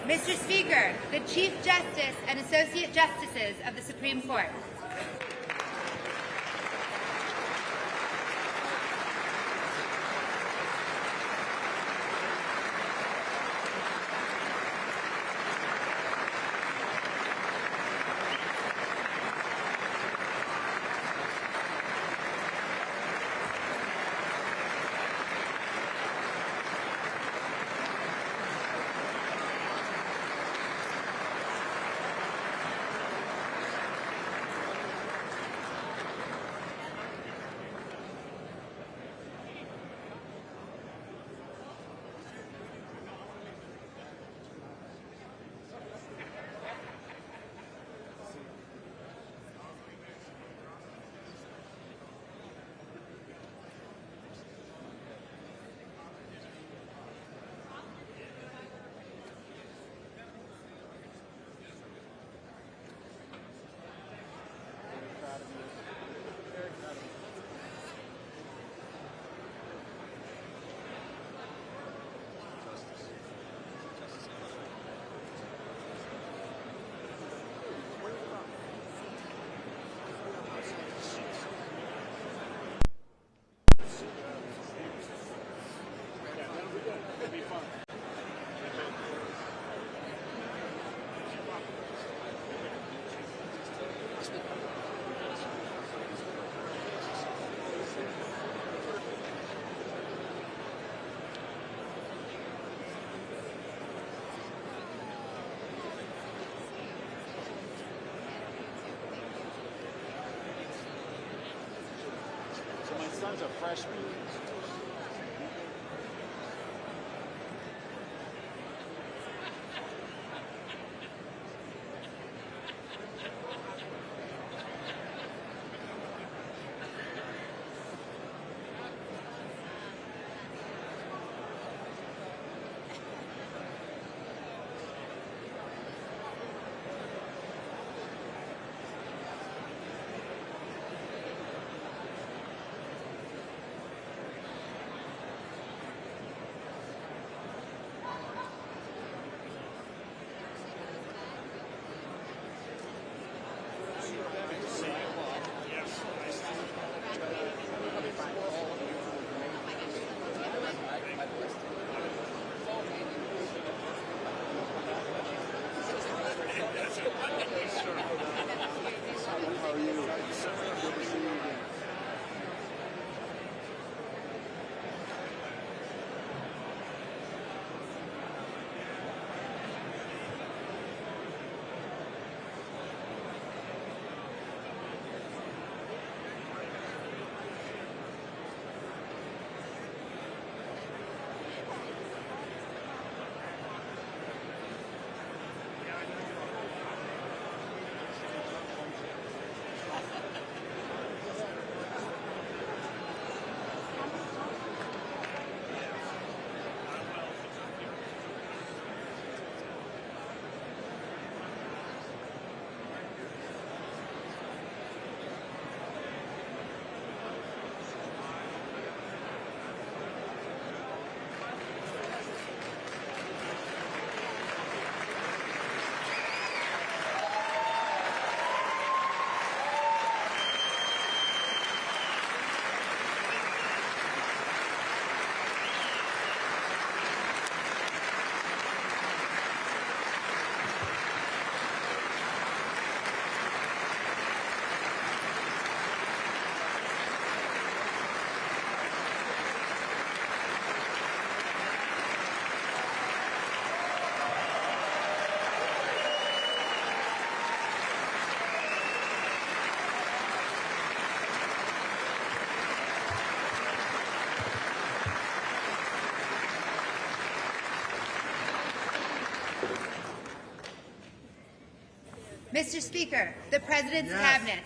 Mr. Speaker, the Chief Justice and Associate Justices of the Supreme Court. My son's a freshman. Mr. Speaker, the President's Cabinet.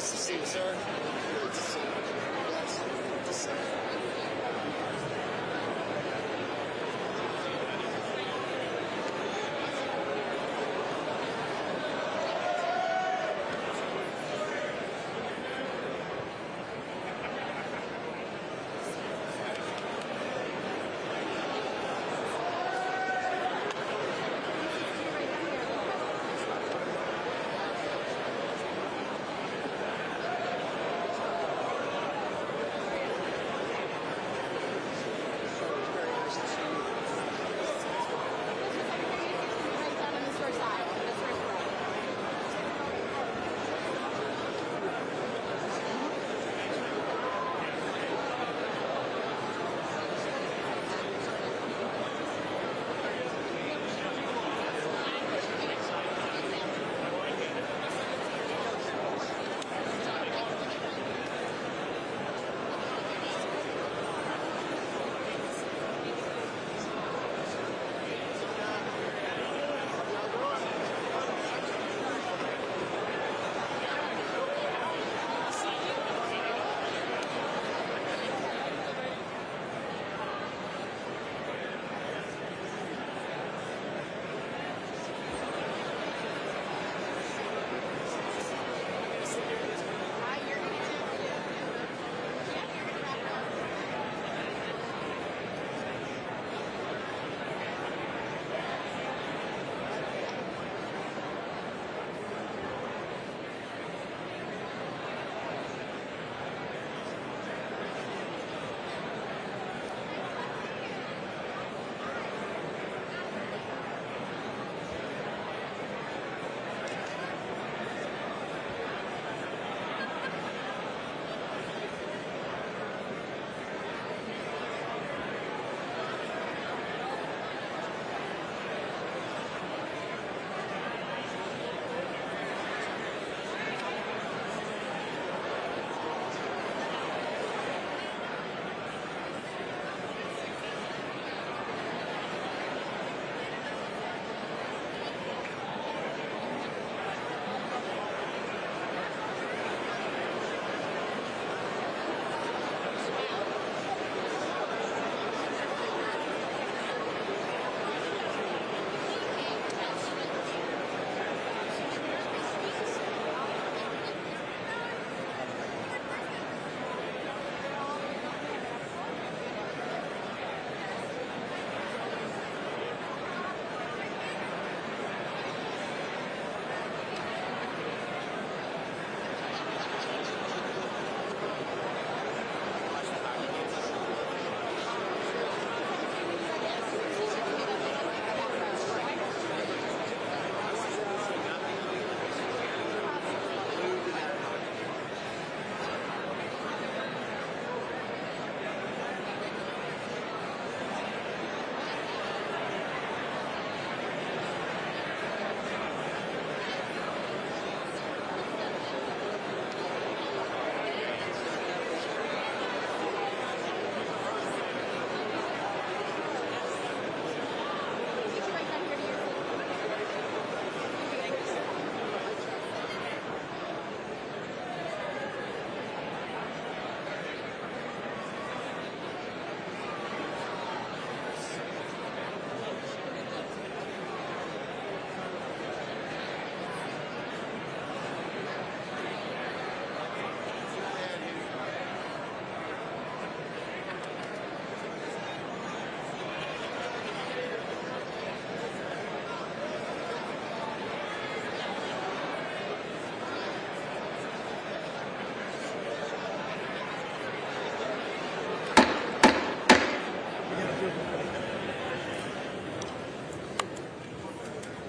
Nice to see you, sir. Good to see you. Yes, good to see you.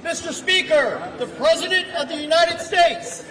Mr. Speaker, the President of the United States.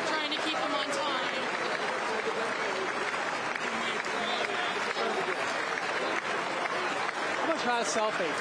Trying to keep them on time. I'm gonna try a selfie.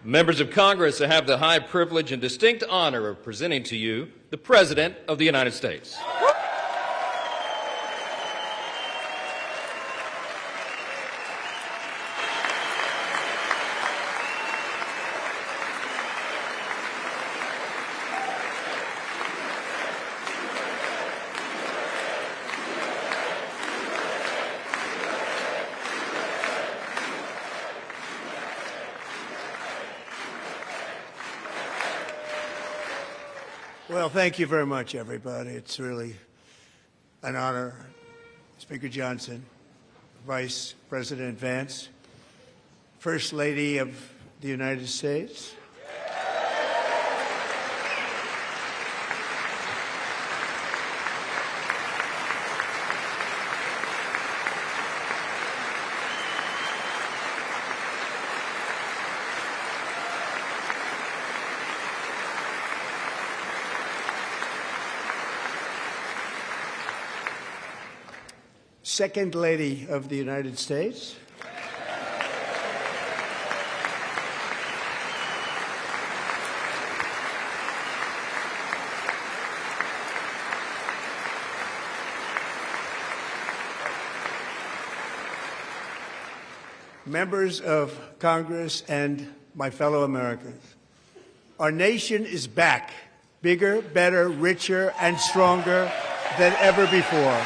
Members of Congress, I have the high privilege and distinct honor of presenting to you the President of the United States. Well, thank you very much, everybody. It's really an honor. Speaker Johnson, Vice President Vance, First Lady of the United States, Second Lady of the United States, members of Congress, and my fellow Americans. Our nation is back, bigger, better, richer, and stronger than ever before.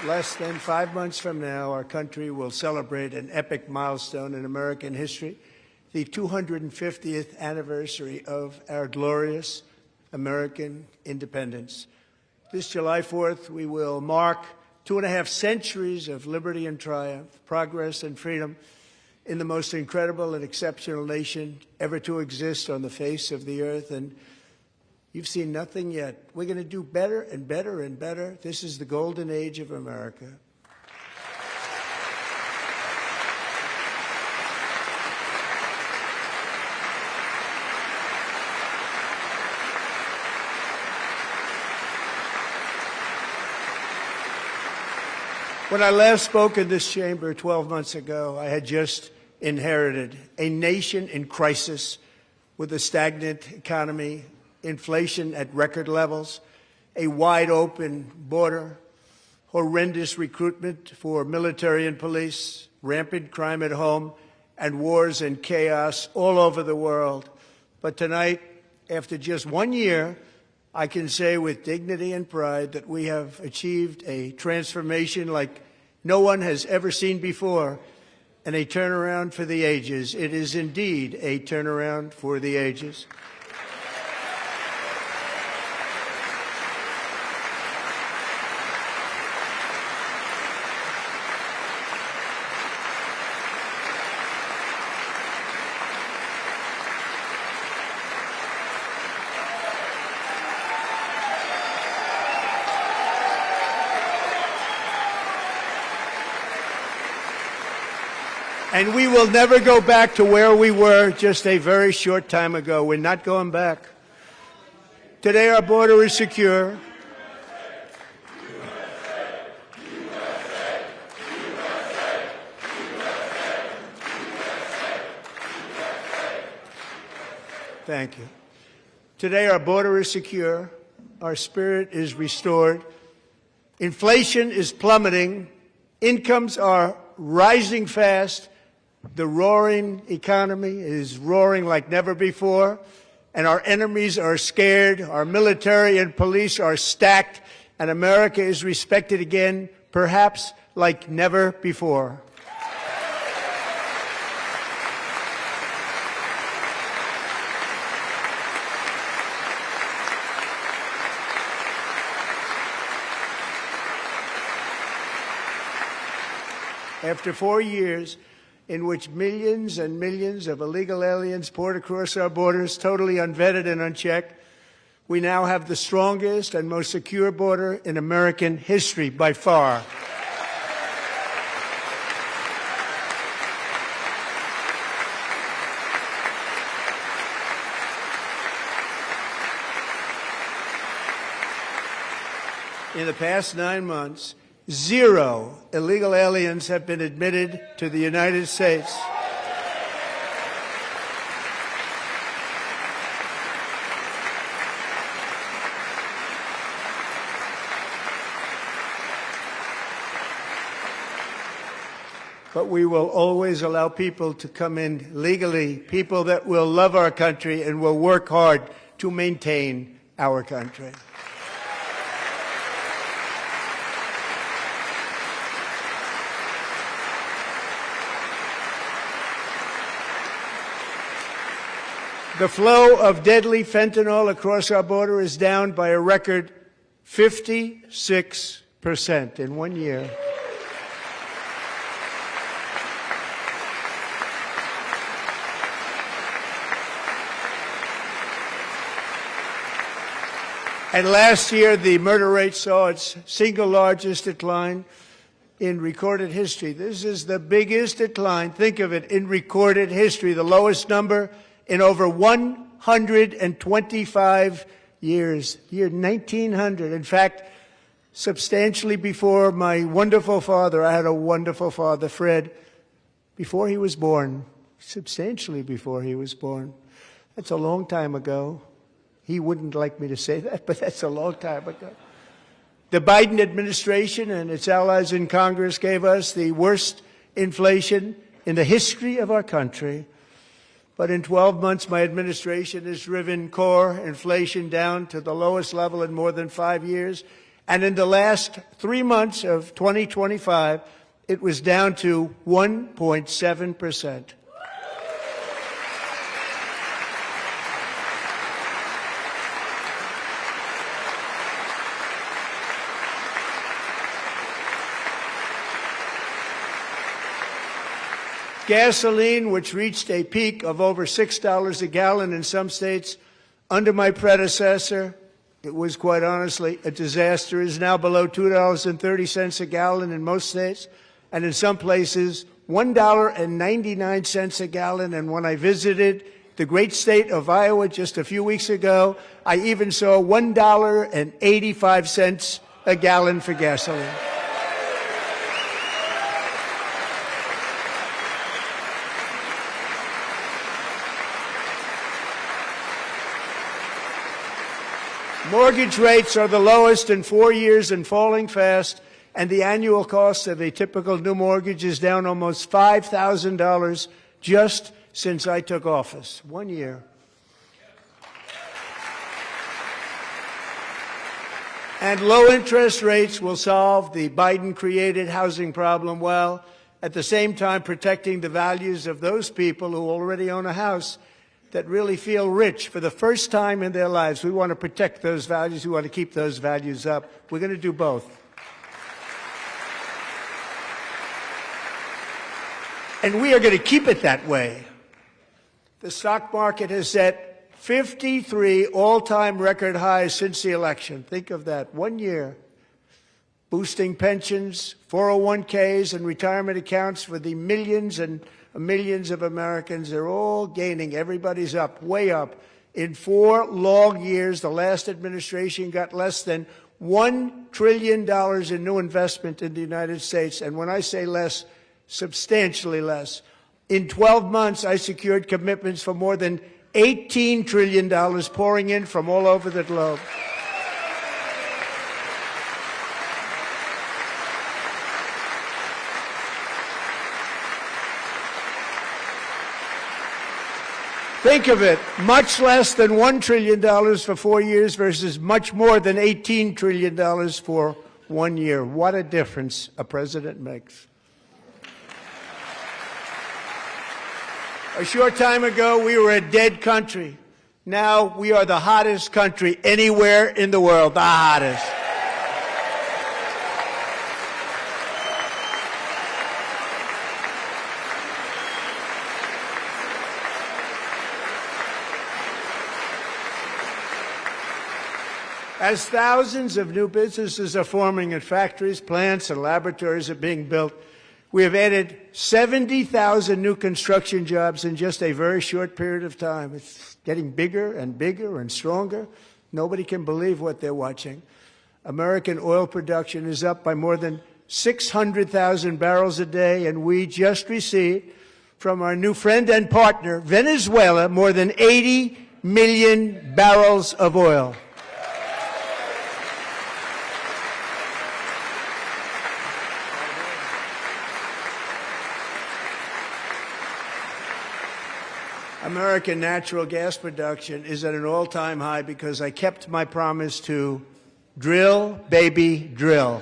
less than 5 months from now, our country will celebrate an epic milestone in American history, the 250th anniversary of our glorious American independence. This July 4th, we will mark 2.5 centuries of liberty and triumph, progress and freedom in the most incredible and exceptional nation ever to exist on the face of the earth. And you've seen nothing yet. We're going to do better and better and better. This is the golden age of America. When I last spoke in this chamber 12 months ago, I had just inherited a nation in crisis with a stagnant economy, inflation at record levels, a wide-open border, horrendous recruitment for military and police, rampant crime at home, and wars and chaos all over the world. But tonight, after just 1 year, I can say with dignity and pride that we have achieved a transformation like no one has ever seen before, and a turnaround for the ages. It is indeed a turnaround for the ages. And we will never go back to where we were just a very short time ago. We're not going back. Today our border is secure. Thank you. Today our border is secure. Our spirit is restored. Inflation is plummeting. Incomes are rising fast. The roaring economy is roaring like never before, and our enemies are scared, our military and police are stacked, and America is respected again, perhaps like never before. After 4 years in which millions and millions of illegal aliens poured across our borders, totally unvetted and unchecked, we now have the strongest and most secure border in American history by far. In the past 9 months, 0 illegal aliens have been admitted to the United States. But we will always allow people to come in legally, people that will love our country and will work hard to maintain our country. The flow of deadly fentanyl across our border is down by a record 56% in 1 year. And last year, the murder rate saw its single largest decline in recorded history. This is the biggest decline, think of it, in recorded history, the lowest number in over 125 years, year 1900. In fact, substantially before my wonderful father, I had a wonderful father, Fred, before he was born, substantially before he was born. That's a long time ago. He wouldn't like me to say that, but that's a long time ago. The Biden administration and its allies in Congress gave us the worst inflation in the history of our country. But in 12 months, my administration has driven core inflation down to the lowest level in more than 5 years, And in the last 3 months of 2025, it was down to 1.7%. Gasoline, which reached a peak of over $6 a gallon in some states, under my predecessor, it was quite honestly a disaster, is now below $2.30 a gallon in most states, and in some places, $1.99 a gallon. And when I visited the great state of Iowa just a few weeks ago, I even saw $1.85 a gallon for gasoline. Mortgage rates are the lowest in 4 years and falling fast, and the annual cost of a typical new mortgage is down almost $5,000 just since I took office. 1 year. And low interest rates will solve the Biden-created housing problem while at the same time protecting the values of those people who already own a house that really feel rich for the first time in their lives. We want to protect those values. We want to keep those values up. We're going to do both. And we are going to keep it that way. The stock market has set 53 all-time record highs since the election. Think of that. 1 year. Boosting pensions, 401ks, and retirement accounts for the millions and millions of Americans. They're all gaining. Everybody's up, way up. In 4 long years, the last administration got less than $1 trillion in new investment in the United States. And when I say less, substantially less. In 12 months, I secured commitments for more than $18 trillion pouring in from all over the globe. Think of it, much less than $1 trillion for 4 years versus much more than $18 trillion for 1 year. What a difference a president makes. A short time ago, we were a dead country. Now we are the hottest country anywhere in the world, the hottest. As thousands of new businesses are forming and factories, plants, and laboratories are being built, we have added 70,000 new construction jobs in just a very short period of time. It's getting bigger and bigger and stronger. Nobody can believe what they're watching. American oil production is up by more than 600,000 barrels a day, and we just received from our new friend and partner, Venezuela, more than 80 million barrels of oil. American natural gas production is at an all-time high because I kept my promise to drill, baby, drill.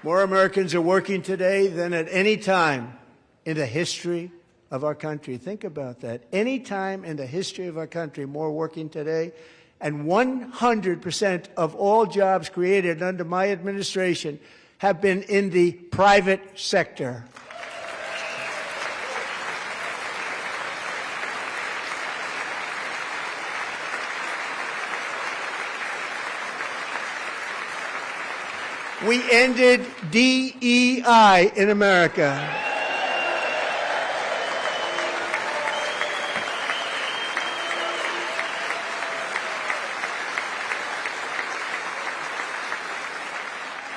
More Americans are working today than at any time in the history of our country. Think about that. Any time in the history of our country, more working today. And 100% of all jobs created under my administration have been in the private sector. We ended DEI in America.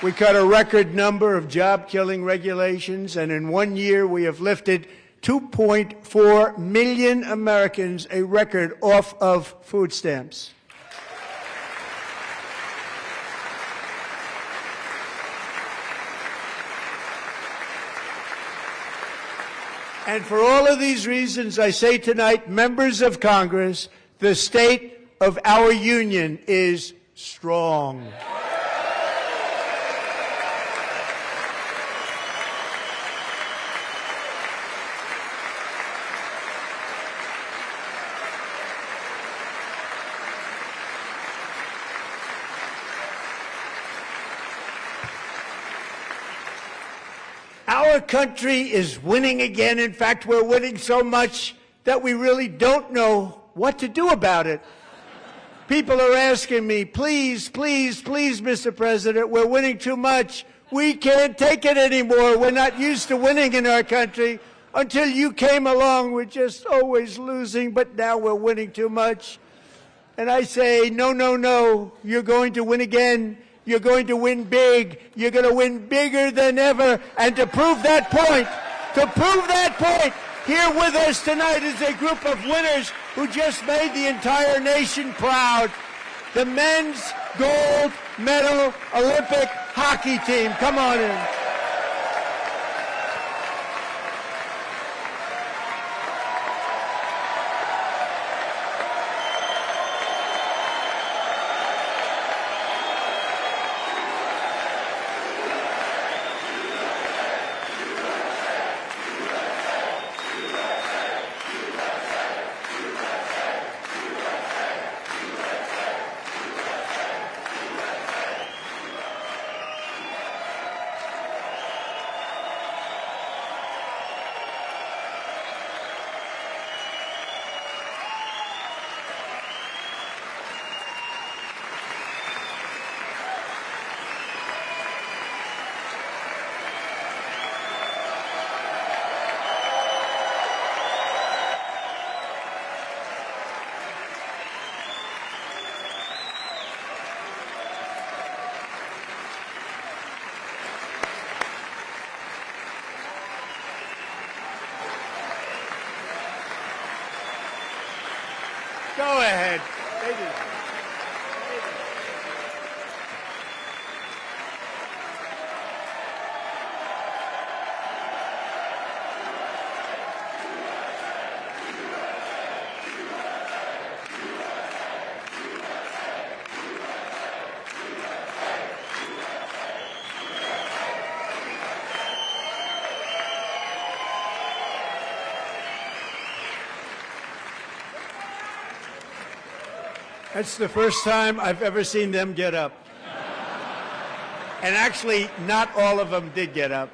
We cut a record number of job-killing regulations, and in 1 year we have lifted 2.4 million Americans, a record, off of food stamps. And for all of these reasons, I say tonight, members of Congress, the state of our union is strong. Our country is winning again. In fact, we're winning so much that we really don't know what to do about it. People are asking me, please, please, please, Mr. President, we're winning too much. We can't take it anymore. We're not used to winning in our country. Until you came along, we're just always losing, but now we're winning too much. And I say, no, no, no, you're going to win again. You're going to win big. You're going to win bigger than ever. And to prove that point, here with us tonight is a group of winners who just made the entire nation proud. The men's gold medal Olympic hockey team. Come on in. Go ahead. That's the first time I've ever seen them get up. And actually, not all of them did get up.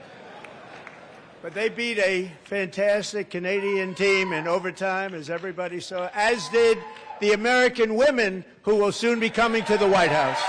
But they beat a fantastic Canadian team in overtime, as everybody saw, as did the American women who will soon be coming to the White House.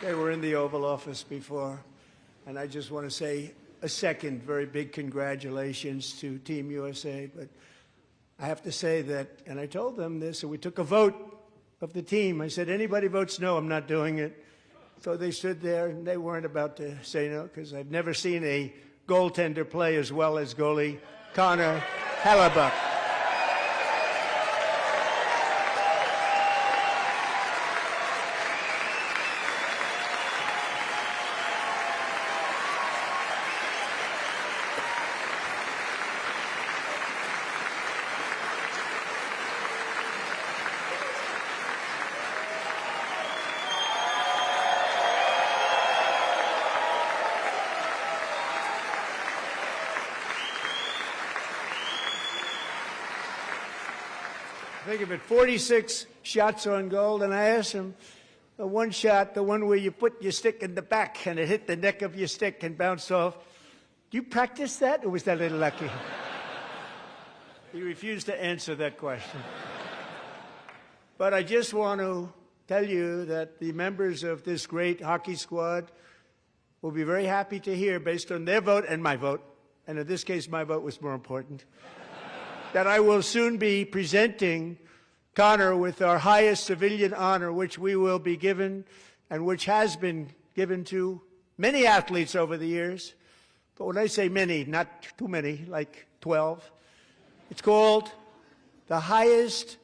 They were in the Oval Office before, and I just want to say a second very big congratulations to Team USA. But I have to say that, and I told them this, and we took a vote of the team. I said, anybody votes no, I'm not doing it. So they stood there, and they weren't about to say no, because I've never seen a goaltender play as well as goalie Counter-cartel. Think of it, 46 shots on goal, and I asked him, the one shot, the one where you put your stick in the back and it hit the neck of your stick and bounced off, do you practice that, or was that a little lucky? He refused to answer that question. But I just want to tell you that the members of this great hockey squad will be very happy to hear, based on their vote and my vote, and in this case my vote was more important, that I will soon be presenting Connor with our highest civilian honor, which we will be given and which has been given to many athletes over the years. But when I say many, not too many, like 12, it's called the highest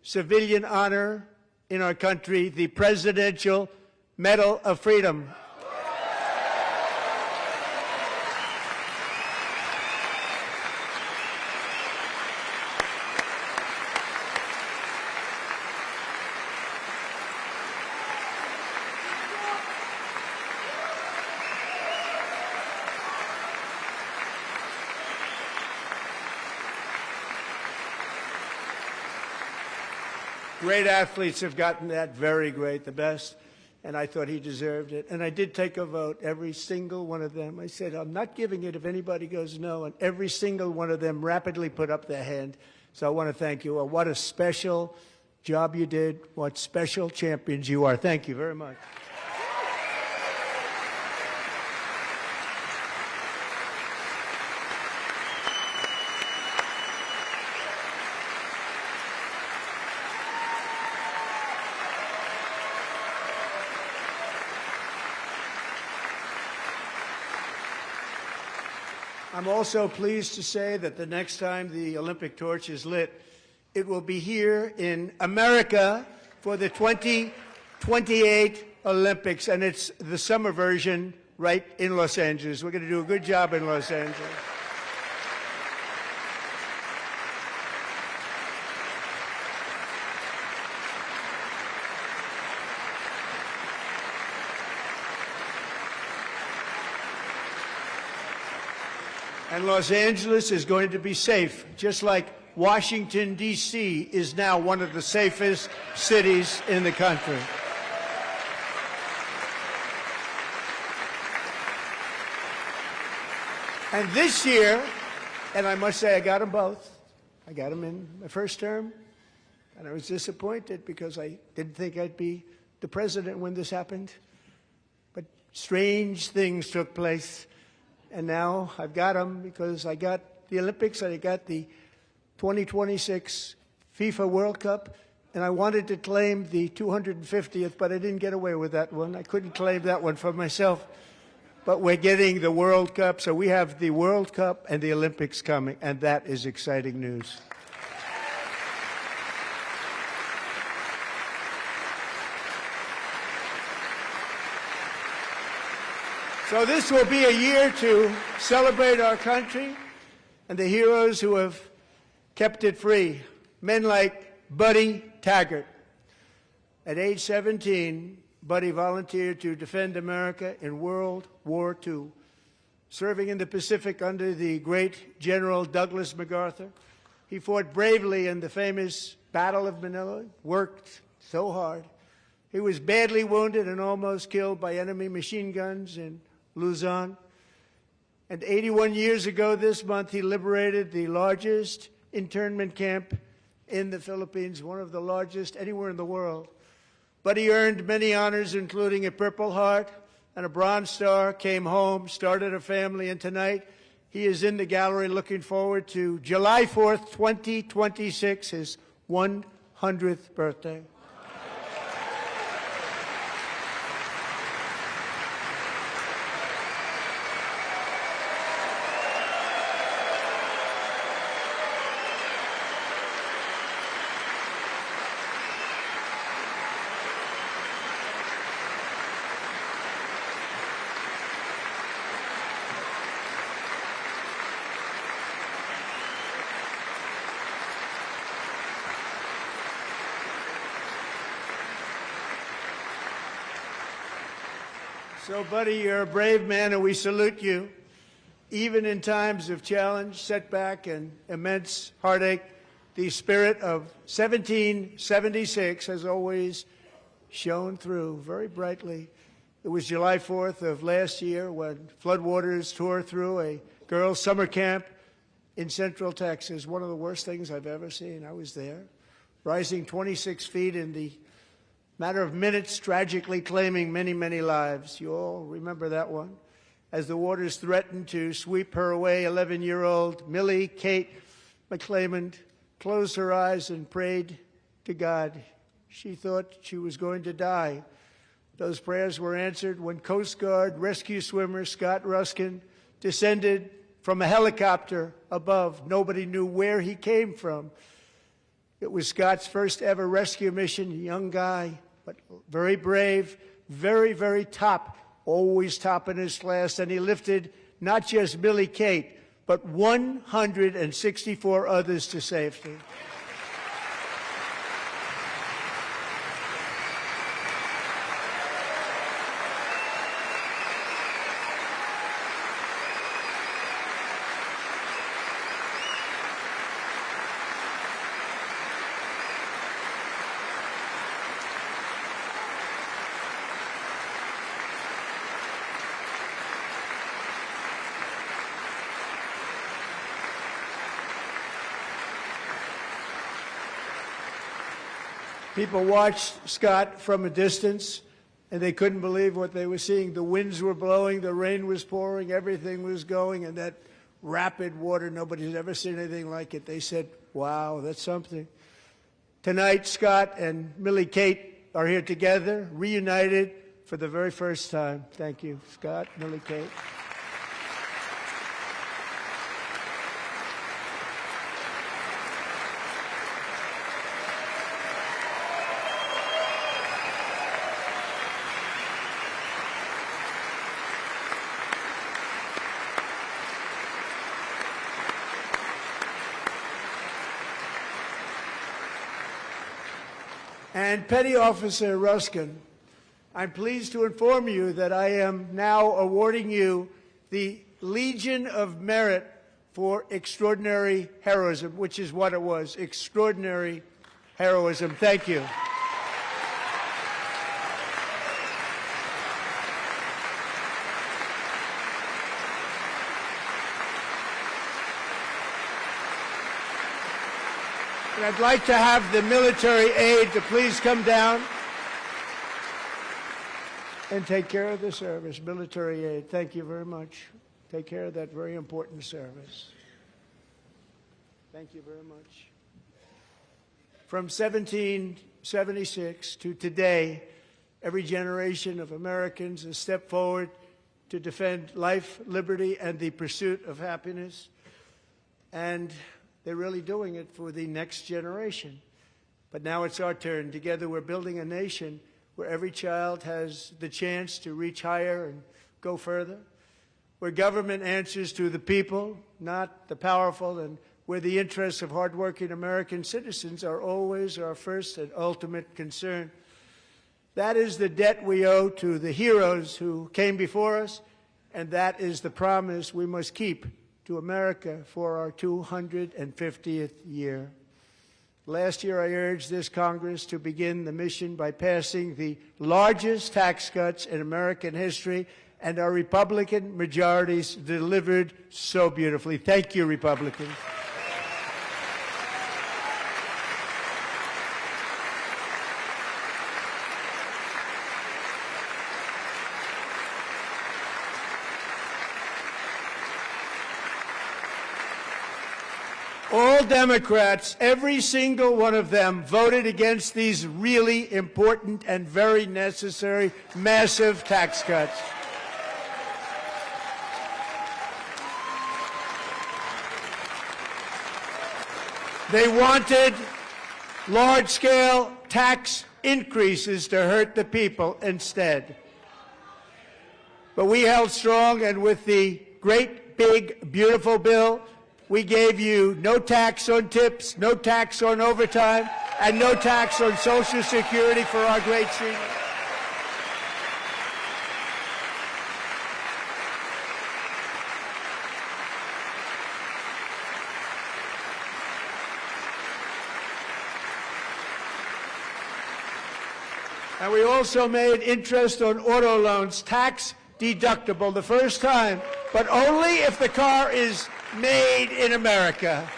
civilian honor in our country, the Presidential Medal of Freedom. Great athletes have gotten that, very great, the best, and I thought he deserved it. And I did take a vote, every single one of them. I said, I'm not giving it if anybody goes no, and every single one of them rapidly put up their hand. So I want to thank you. What a special job you did. What special champions you are. Thank you very much. I'm also pleased to say that the next time the Olympic torch is lit, it will be here in America for the 2028 Olympics, and it's the summer version right in Los Angeles. We're going to do a good job in Los Angeles. And Los Angeles is going to be safe, just like Washington, D.C. is now one of the safest cities in the country. And this year, and I must say I got them both. I got them in my first term, and I was disappointed because I didn't think I'd be the president when this happened. But strange things took place. And now I've got them because I got the Olympics and I got the 2026 FIFA World Cup, and I wanted to claim the 250th, but I didn't get away with that one. I couldn't claim that one for myself. But we're getting the World Cup, so we have the World Cup and the Olympics coming, and that is exciting news. So this will be a year to celebrate our country and the heroes who have kept it free. Men like Buddy Taggart. At age 17, Buddy volunteered to defend America in World War II, serving in the Pacific under the great General Douglas MacArthur. He fought bravely in the famous Battle of Manila, worked so hard. He was badly wounded and almost killed by enemy machine guns in Luzon. And 81 years ago this month, he liberated the largest internment camp in the Philippines, one of the largest anywhere in the world. But he earned many honors, including a Purple Heart and a Bronze Star, came home, started a family, and tonight he is in the gallery looking forward to July 4th, 2026, his 100th birthday. So, Buddy, you're a brave man, and we salute you. Even in times of challenge, setback, and immense heartache, the spirit of 1776 has always shone through very brightly. It was July 4th of last year when floodwaters tore through a girls' summer camp in Central Texas, one of the worst things I've ever seen. I was there, rising 26 feet in the Matter of minutes, tragically claiming many, many lives. You all remember that one? As the waters threatened to sweep her away, 11-year-old Millie Kate McClelland closed her eyes and prayed to God. She thought she was going to die. Those prayers were answered when Coast Guard rescue swimmer Scott Ruskin descended from a helicopter above. Nobody knew where he came from. It was Scott's first ever rescue mission, a young guy, but very brave, very, very top, always top in his class, and he lifted not just Millie Kate, but 164 others to safety. People watched Scott from a distance, and they couldn't believe what they were seeing. The winds were blowing, the rain was pouring, everything was going, and that rapid water, nobody's ever seen anything like it. They said, wow, that's something. Tonight, Scott and Millie Kate are here together, reunited for the very first time. Thank you, Scott, Millie Kate. And Petty Officer Ruskin, I'm pleased to inform you that I am now awarding you the Legion of Merit for extraordinary heroism, which is what it was, extraordinary heroism. Thank you. And I'd like to have the military aide to please come down and take care of the service. Military aide, thank you very much. Take care of that very important service. Thank you very much. From 1776 to today, every generation of Americans has stepped forward to defend life, liberty, and the pursuit of happiness. And they're really doing it for the next generation. But now it's our turn. Together we're building a nation where every child has the chance to reach higher and go further, where government answers to the people, not the powerful, and where the interests of hardworking American citizens are always our first and ultimate concern. That is the debt we owe to the heroes who came before us, and that is the promise we must keep to America for our 250th year. Last year, I urged this Congress to begin the mission by passing the largest tax cuts in American history, and our Republican majorities delivered so beautifully. Thank you, Republicans. All Democrats, every single one of them, voted against these really important and very necessary massive tax cuts. They wanted large-scale tax increases to hurt the people instead. But we held strong, and with the great, big, beautiful bill, we gave you no tax on tips, no tax on overtime, and no tax on Social Security for our great seniors. And we also made interest on auto loans tax deductible the first time, but only if the car is made in America.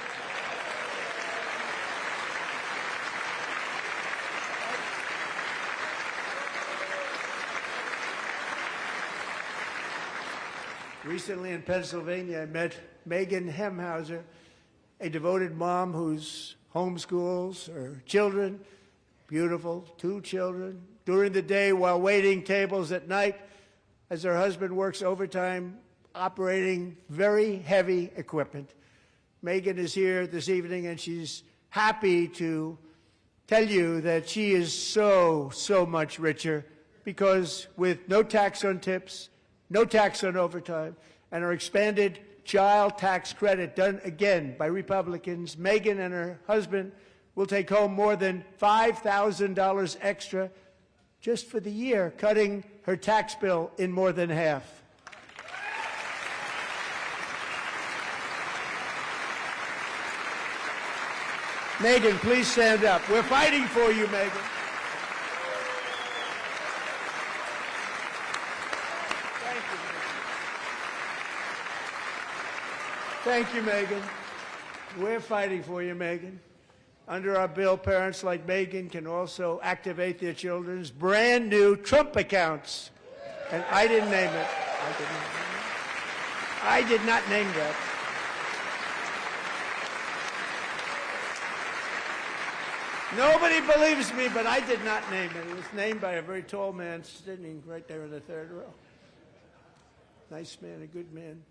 Recently in Pennsylvania, I met Megan Hemhauser, a devoted mom who's homeschools her children, beautiful, 2 children, during the day while waiting tables at night as her husband works overtime operating very heavy equipment. Megan is here this evening, and she's happy to tell you that she is so much richer because with no tax on tips, no tax on overtime, and her expanded child tax credit done again by Republicans, Megan and her husband will take home more than $5,000 extra just for the year, cutting her tax bill in more than half. Megan, please stand up. We're fighting for you, Megan. Thank you, Megan. We're fighting for you, Megan. Under our bill, parents like Megan can also activate their children's brand new Trump accounts. And I didn't name it. I did not name that. Nobody believes me, but I did not name it. It was named by a very tall man sitting right there in the third row. Nice man, a good man.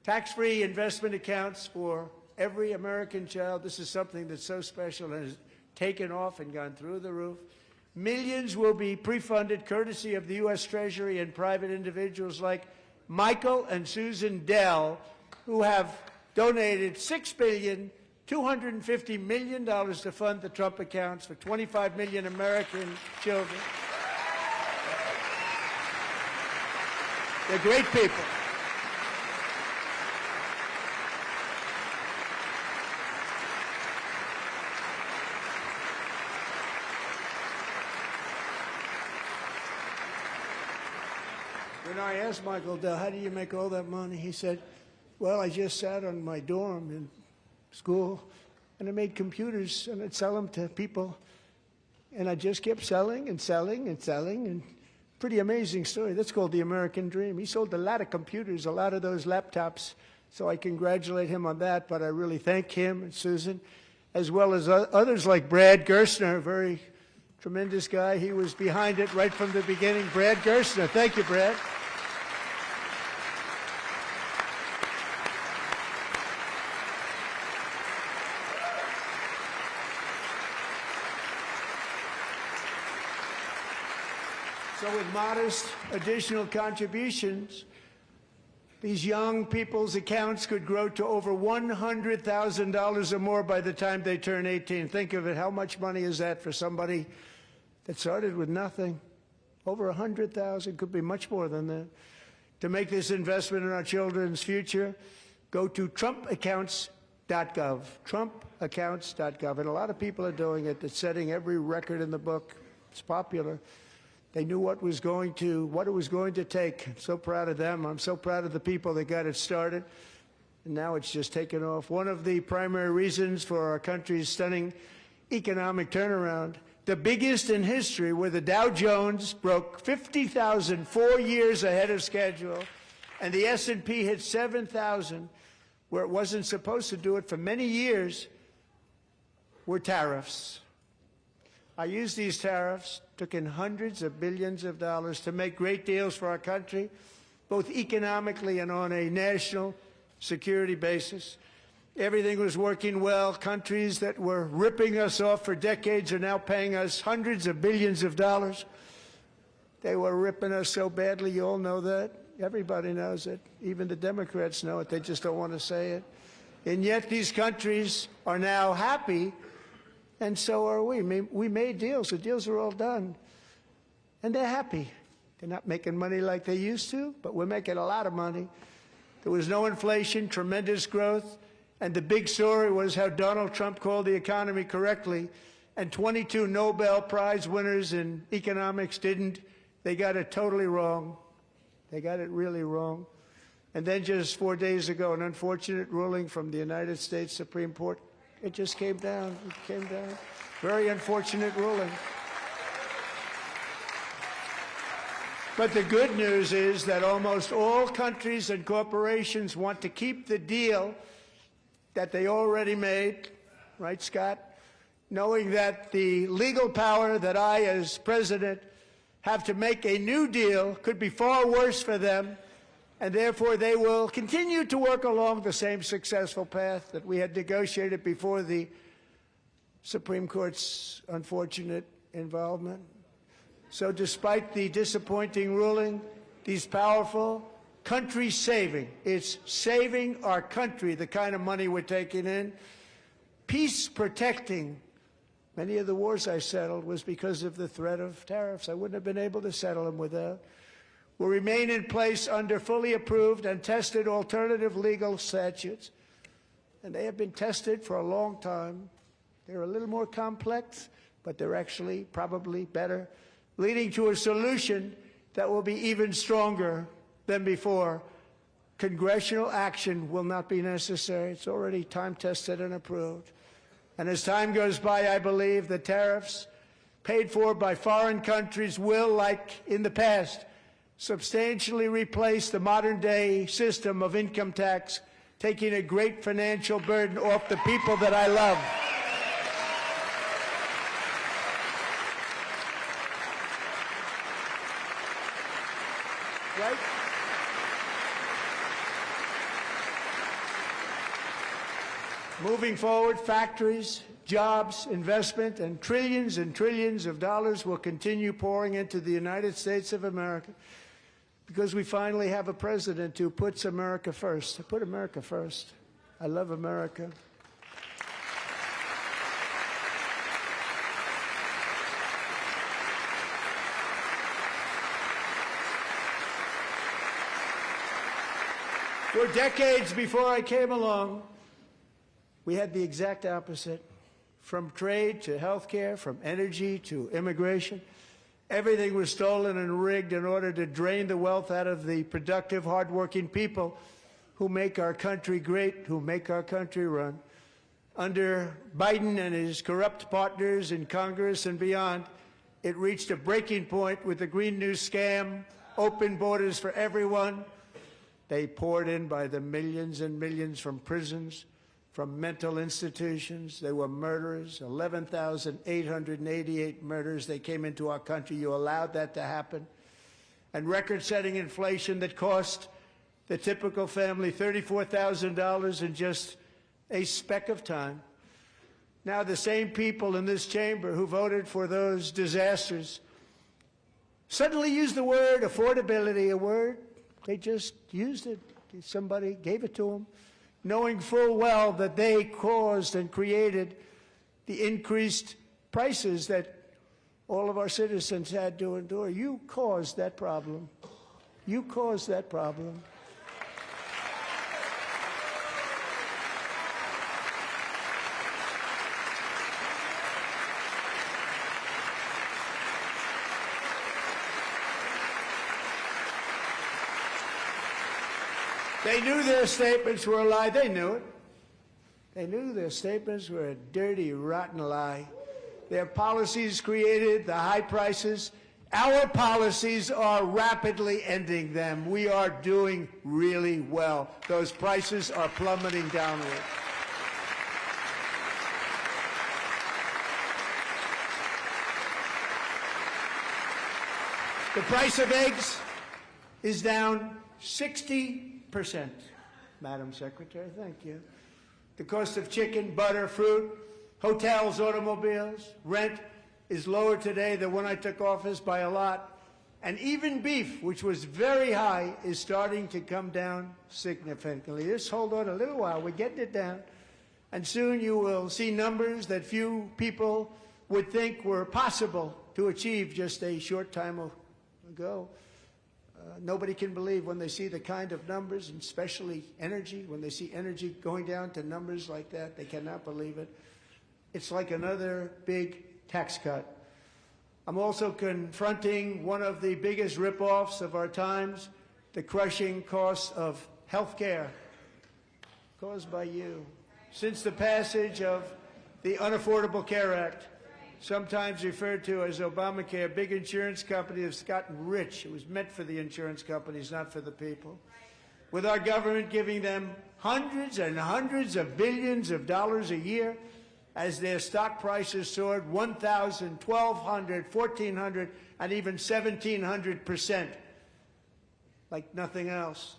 Tax-free investment accounts for every American child. This is something that's so special and has taken off and gone through the roof. Millions will be pre-funded courtesy of the U.S. Treasury and private individuals like Michael and Susan Dell, who have donated $6.25 billion to fund the Trump accounts for 25 million American children. They're great people. When I asked Michael Dell, how do you make all that money? He said, well, I just sat on my dorm in school, and I made computers, and I'd sell them to people, and I just kept selling and selling and selling, and pretty amazing story. That's called the American dream. He sold a lot of computers, a lot of those laptops, so I congratulate him on that, but I really thank him and Susan, as well as others like Brad Gerstner, a very tremendous guy. He was behind it right from the beginning. Brad Gerstner. Thank you, Brad. So with modest additional contributions, these young people's accounts could grow to over $100,000 or more by the time they turn 18. Think of it. How much money is that for somebody that started with nothing? Over 100,000, could be much more than that. To make this investment in our children's future, go to trumpaccounts.gov, trumpaccounts.gov. And a lot of people are doing it. It's setting every record in the book. It's popular. They knew what it was going to take. I'm so proud of them. I'm so proud of the people that got it started. And now it's just taken off. One of the primary reasons for our country's stunning economic turnaround, the biggest in history, where the Dow Jones broke 50,000 4 years ahead of schedule, and the S&P hit 7,000, where it wasn't supposed to do it for many years, were tariffs. I used these tariffs, took in hundreds of billions of dollars to make great deals for our country, both economically and on a national security basis. Everything was working well. Countries that were ripping us off for decades are now paying us hundreds of billions of dollars. They were ripping us so badly, you all know that. Everybody knows it. Even the Democrats know it. They just don't want to say it. And yet these countries are now happy, and so are we. We made deals. The deals are all done. And they're happy. They're not making money like they used to, but we're making a lot of money. There was no inflation, tremendous growth, and the big story was how Donald Trump called the economy correctly, and 22 Nobel Prize winners in economics didn't. They got it totally wrong. They got it really wrong. And then just 4 days ago, an unfortunate ruling from the United States Supreme Court. It just came down. It came down. Very unfortunate ruling. But the good news is that almost all countries and corporations want to keep the deal that they already made, right, Scott? Knowing that the legal power that I, as president, have to make a new deal could be far worse for them, and therefore they will continue to work along the same successful path that we had negotiated before the Supreme Court's unfortunate involvement. So despite the disappointing ruling, these powerful, country-saving, it's saving our country, the kind of money we're taking in, peace-protecting. Many of the wars I settled was because of the threat of tariffs. I wouldn't have been able to settle them without. Will remain in place under fully approved and tested alternative legal statutes. And they have been tested for a long time. They're a little more complex, but they're actually probably better, leading to a solution that will be even stronger than before. Congressional action will not be necessary. It's already time-tested and approved. And as time goes by, I believe the tariffs paid for by foreign countries will, like in the past, substantially replace the modern-day system of income tax, taking a great financial burden off the people that I love. Right? Moving forward, factories, jobs, investment, and trillions of dollars will continue pouring into the United States of America because we finally have a president who puts America first. I put America first. I love America. For decades before I came along, we had the exact opposite. From trade to health care, from energy to immigration, everything was stolen and rigged in order to drain the wealth out of the productive, hardworking people who make our country great, who make our country run. Under Biden and his corrupt partners in Congress and beyond, it reached a breaking point with the Green New scam, open borders for everyone. They poured in by the millions and millions from prisons, from mental institutions. They were murderers, 11,888 murders. They came into our country. You allowed that to happen. And record-setting inflation that cost the typical family $34,000 in just a speck of time. Now the same people in this chamber who voted for those disasters suddenly use the word affordability, a word. They just used it. Somebody gave it to them, knowing full well that they caused and created the increased prices that all of our citizens had to endure. You caused that problem. You caused that problem. They knew their statements were a lie. They knew it. They knew their statements were a dirty, rotten lie. Their policies created the high prices. Our policies are rapidly ending them. We are doing really well. Those prices are plummeting downward. The price of eggs is down 60%, Madam Secretary, thank you. The cost of chicken, butter, fruit, hotels, automobiles, rent is lower today than when I took office by a lot. And even beef, which was very high, is starting to come down significantly. Just hold on a little while. We're getting it down. And soon you will see numbers that few people would think were possible to achieve just a short time ago. Nobody can believe when they see the kind of numbers, and especially energy, when they see energy going down to numbers like that, they cannot believe it. It's like another big tax cut. I'm also confronting one of the biggest ripoffs of our times, the crushing cost of health care caused by you. Since the passage of the Unaffordable Care Act, sometimes referred to as Obamacare, a big insurance company that's gotten rich. It was meant for the insurance companies, not for the people. With our government giving them hundreds and hundreds of billions of dollars a year as their stock prices soared 1,000, 1,200, 1,400, and even 1,700%, like nothing else.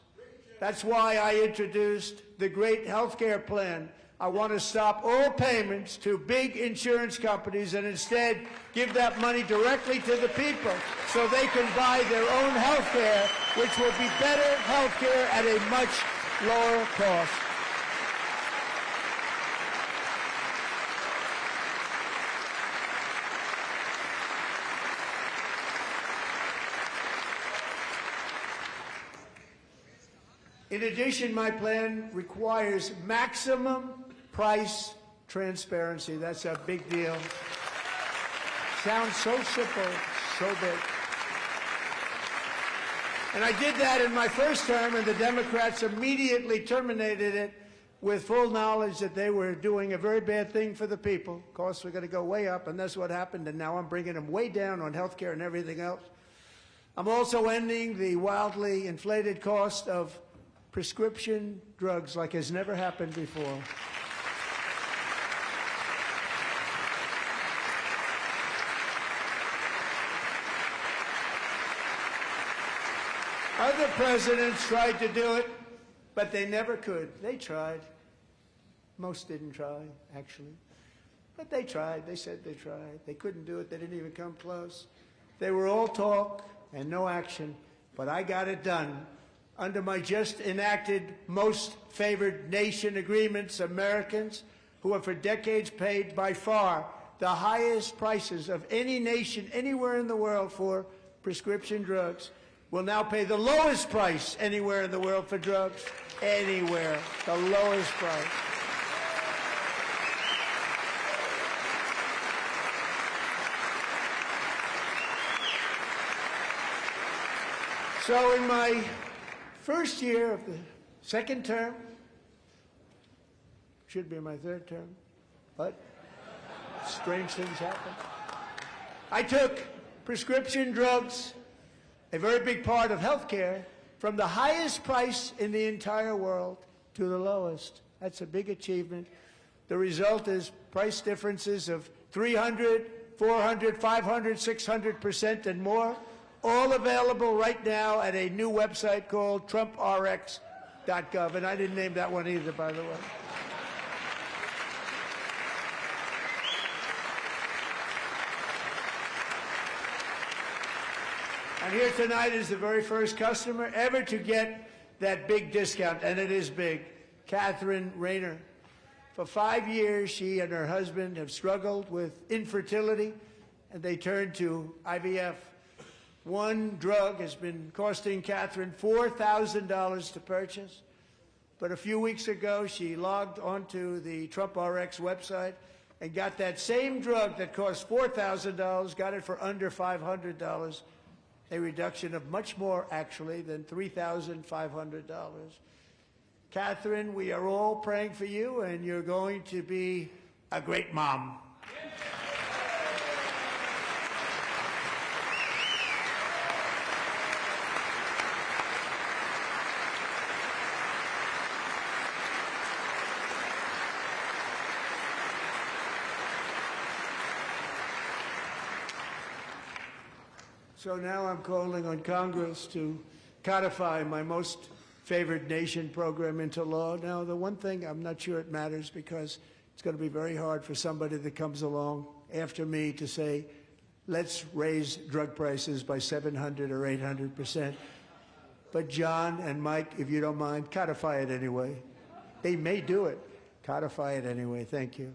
That's why I introduced the great health care plan. I want to stop all payments to big insurance companies and instead give that money directly to the people so they can buy their own health care, which will be better health care at a much lower cost. In addition, my plan requires maximum price transparency. That's a big deal. Sounds so simple, so big. And I did that in my first term, and the Democrats immediately terminated it with full knowledge that they were doing a very bad thing for the people. Costs were going to go way up, and that's what happened, and now I'm bringing them way down on health care and everything else. I'm also ending the wildly inflated cost of prescription drugs like has never happened before. Other presidents tried to do it, but they never could. They tried. Most didn't try, actually. But they tried. They said they tried. They couldn't do it. They didn't even come close. They were all talk and no action, but I got it done. Under my just enacted most favored nation agreements, Americans who have for decades paid by far the highest prices of any nation anywhere in the world for prescription drugs will now pay the lowest price anywhere in the world for drugs. Anywhere. The lowest price. So in my first year of the second term, should be my third term, but strange things happen. I took prescription drugs, a very big part of health care, from the highest price in the entire world to the lowest. That's a big achievement. The result is price differences of 300, 400, 500, 600% and more, all available right now at a new website called TrumpRx.gov. And I didn't name that one either, by the way. And here tonight is the very first customer ever to get that big discount, and it is big, Catherine Rayner. For 5 years, she and her husband have struggled with infertility, and they turned to IVF. One drug has been costing Catherine $4,000 to purchase, but a few weeks ago, she logged onto the TrumpRx website and got that same drug that cost $4,000, got it for under $500. A reduction of much more, actually, than $3,500. Catherine, we are all praying for you, and you're going to be a great mom. So now I'm calling on Congress to codify my most favored nation program into law. Now, the one thing, I'm not sure it matters because it's going to be very hard for somebody that comes along after me to say, let's raise drug prices by 700 or 800%. But John and Mike, if you don't mind, codify it anyway. They may do it. Codify it anyway. Thank you.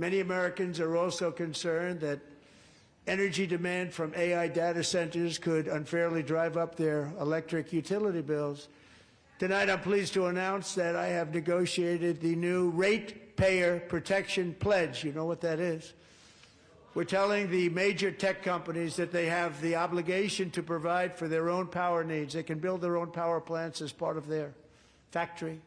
Many Americans are also concerned that energy demand from AI data centers could unfairly drive up their electric utility bills. Tonight, I'm pleased to announce that I have negotiated the new Ratepayer Protection Pledge. You know what that is? We're telling the major tech companies that they have the obligation to provide for their own power needs. They can build their own power plants as part of their factory.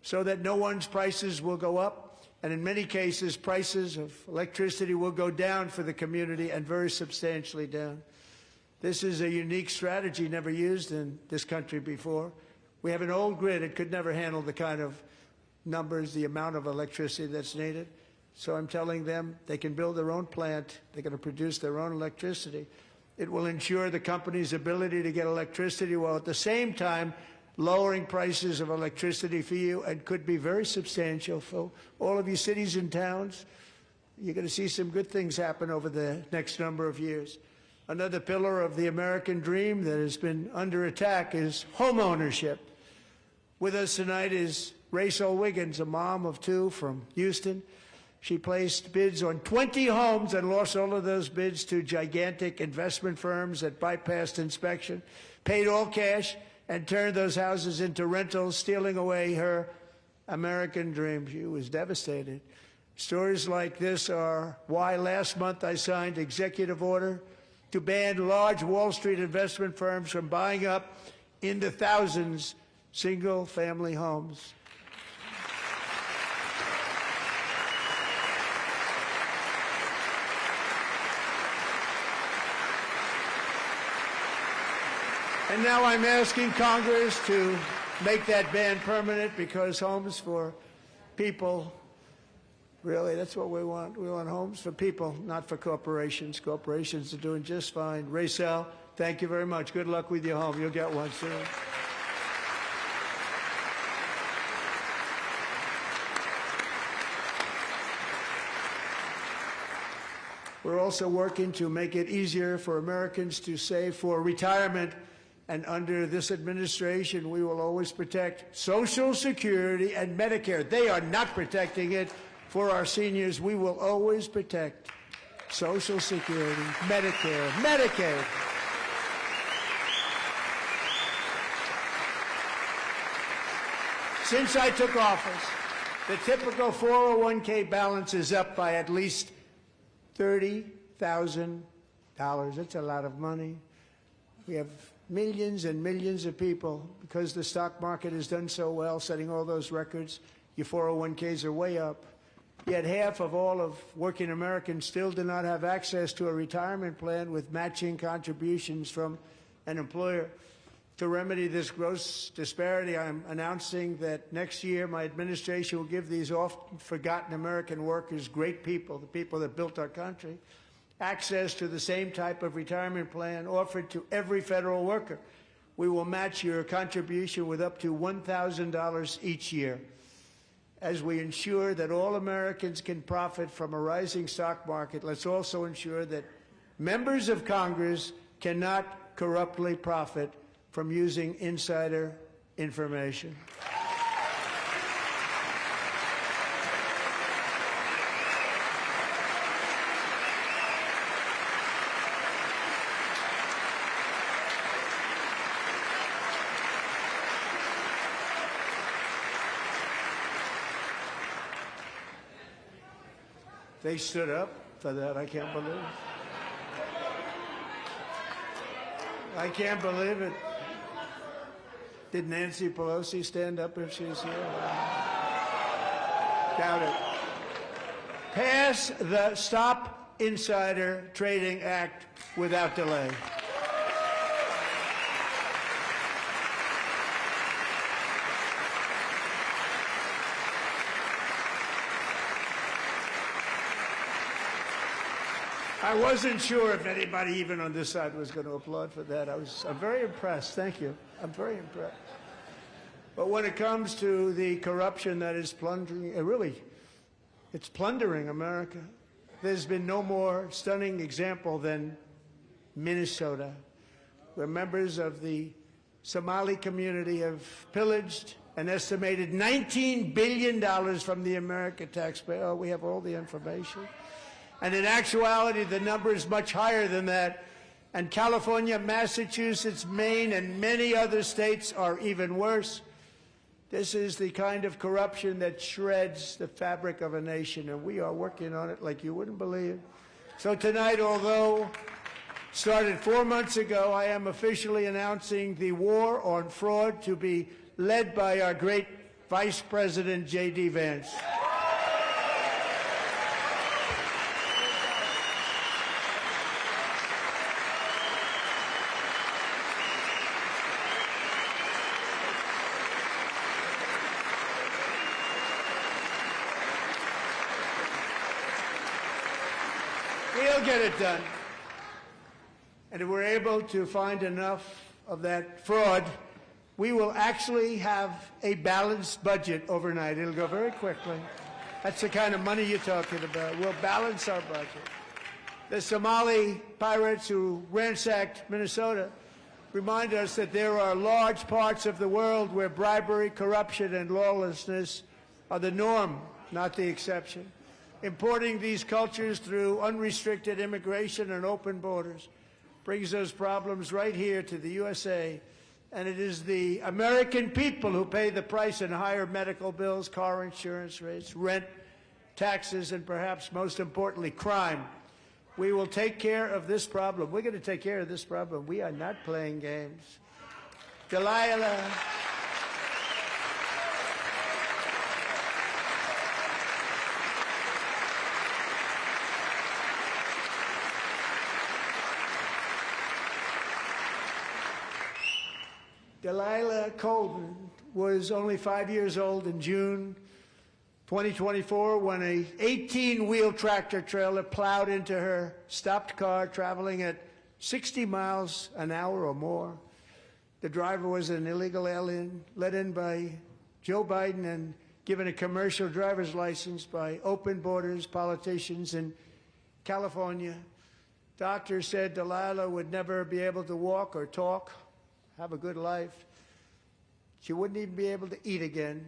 so that no one's prices will go up, and in many cases, prices of electricity will go down for the community, and very substantially down. This is a unique strategy never used in this country before. We have an old grid. It could never handle the kind of numbers, the amount of electricity that's needed. So I'm telling them they can build their own plant. They're going to produce their own electricity. It will ensure the company's ability to get electricity while at the same time lowering prices of electricity for you, and could be very substantial for all of you cities and towns. You're going to see some good things happen over the next number of years. Another pillar of the American dream that has been under attack is home ownership. With us tonight is Rachel Wiggins, a mom of two from Houston. She placed bids on 20 homes and lost all of those bids to gigantic investment firms that bypassed inspection, paid all cash, and turned those houses into rentals, stealing away her American dream. She was devastated. Stories like this are why last month I signed executive order to ban large Wall Street investment firms from buying up into thousands single-family homes. And now I'm asking Congress to make that ban permanent, because homes for people, really, that's what we want. We want homes for people, not for corporations. Corporations are doing just fine. Rachel, thank you very much. Good luck with your home. You'll get one soon. We're also working to make it easier for Americans to save for retirement. And under this administration, we will always protect Social Security and Medicare. They are not protecting it for our seniors. We will always protect Social Security, Medicare, Medicaid. Since I took office, the typical 401k balance is up by at least $30,000. That's a lot of money. We have millions and millions of people, because the stock market has done so well, setting all those records. Your 401ks are way up. Yet half of all of working Americans still do not have access to a retirement plan with matching contributions from an employer. To remedy this gross disparity, I'm announcing that next year my administration will give these often forgotten American workers, great people, the people that built our country, access to the same type of retirement plan offered to every federal worker. We will match your contribution with up to $1,000 each year. As we ensure that all Americans can profit from a rising stock market, let's also ensure that members of Congress cannot corruptly profit from using insider information. They stood up for that. I can't believe it. I can't believe it. Did Nancy Pelosi stand up if she's here? Doubt it. Pass the Stop Insider Trading Act without delay. I wasn't sure if anybody even on this side was going to applaud for that. I'm very impressed. Thank you. I'm very impressed. But when it comes to the corruption that is plundering, it's plundering America. There's been no more stunning example than Minnesota, where members of the Somali community have pillaged an estimated $19 billion from the American taxpayer. Oh, we have all the information. And in actuality, the number is much higher than that. And California, Massachusetts, Maine, and many other states are even worse. This is the kind of corruption that shreds the fabric of a nation, and we are working on it like you wouldn't believe. So tonight, although started 4 months ago, I am officially announcing the war on fraud to be led by our great Vice President J.D. Vance. We'll get it done. And if we're able to find enough of that fraud, we will actually have a balanced budget overnight. It'll go very quickly. That's the kind of money you're talking about. We'll balance our budget. The Somali pirates who ransacked Minnesota remind us that there are large parts of the world where bribery, corruption, and lawlessness are the norm, not the exception. Importing these cultures through unrestricted immigration and open borders brings those problems right here to the USA, and it is the American people who pay the price in higher medical bills, car insurance rates, rent, taxes, and perhaps most importantly, crime. We will take care of this problem. We're going to take care of this problem. We are not playing games. Delilah. Delilah Colvin was only 5 years old in June 2024 when a 18-wheel tractor trailer plowed into her stopped car traveling at 60 miles an hour or more. The driver was an illegal alien let in by Joe Biden and given a commercial driver's license by open borders politicians in California. Doctors said Delilah would never be able to walk or talk, have a good life. She wouldn't even be able to eat again.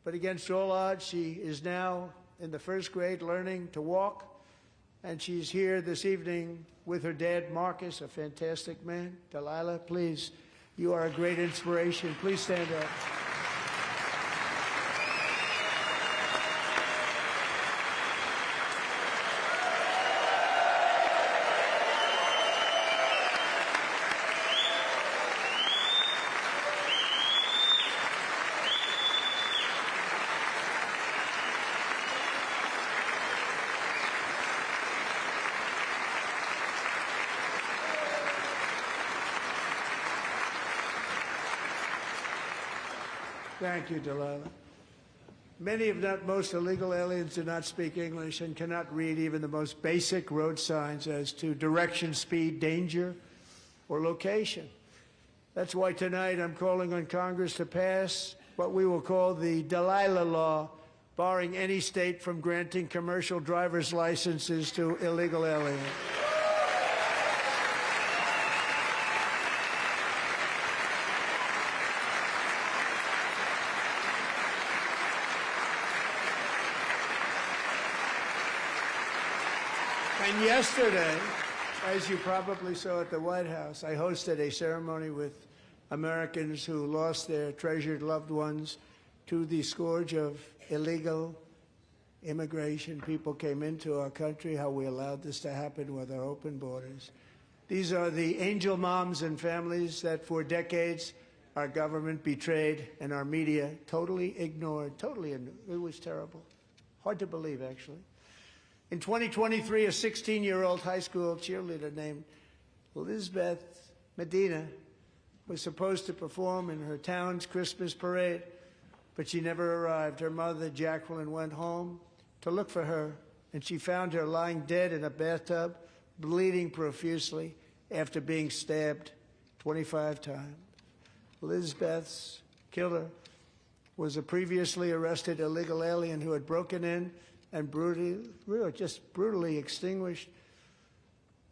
But against all odds, she is now in the first grade learning to walk, and she's here this evening with her dad, Marcus, a fantastic man. Delilah, please, you are a great inspiration. Please stand up. Thank you, Delilah. Many, if not most, illegal aliens do not speak English and cannot read even the most basic road signs as to direction, speed, danger, or location. That's why tonight I'm calling on Congress to pass what we will call the Delilah Law, barring any state from granting commercial driver's licenses to illegal aliens. And yesterday, as you probably saw at the White House, I hosted a ceremony with Americans who lost their treasured loved ones to the scourge of illegal immigration. People came into our country, how we allowed this to happen with our open borders. These are the angel moms and families that for decades our government betrayed and our media totally ignored. It was terrible. Hard to believe, actually. In 2023, a 16-year-old high school cheerleader named Elizabeth Medina was supposed to perform in her town's Christmas parade, but she never arrived. Her mother, Jacqueline, went home to look for her, and she found her lying dead in a bathtub, bleeding profusely after being stabbed 25 times. Elizabeth's killer was a previously arrested illegal alien who had broken in and brutally extinguished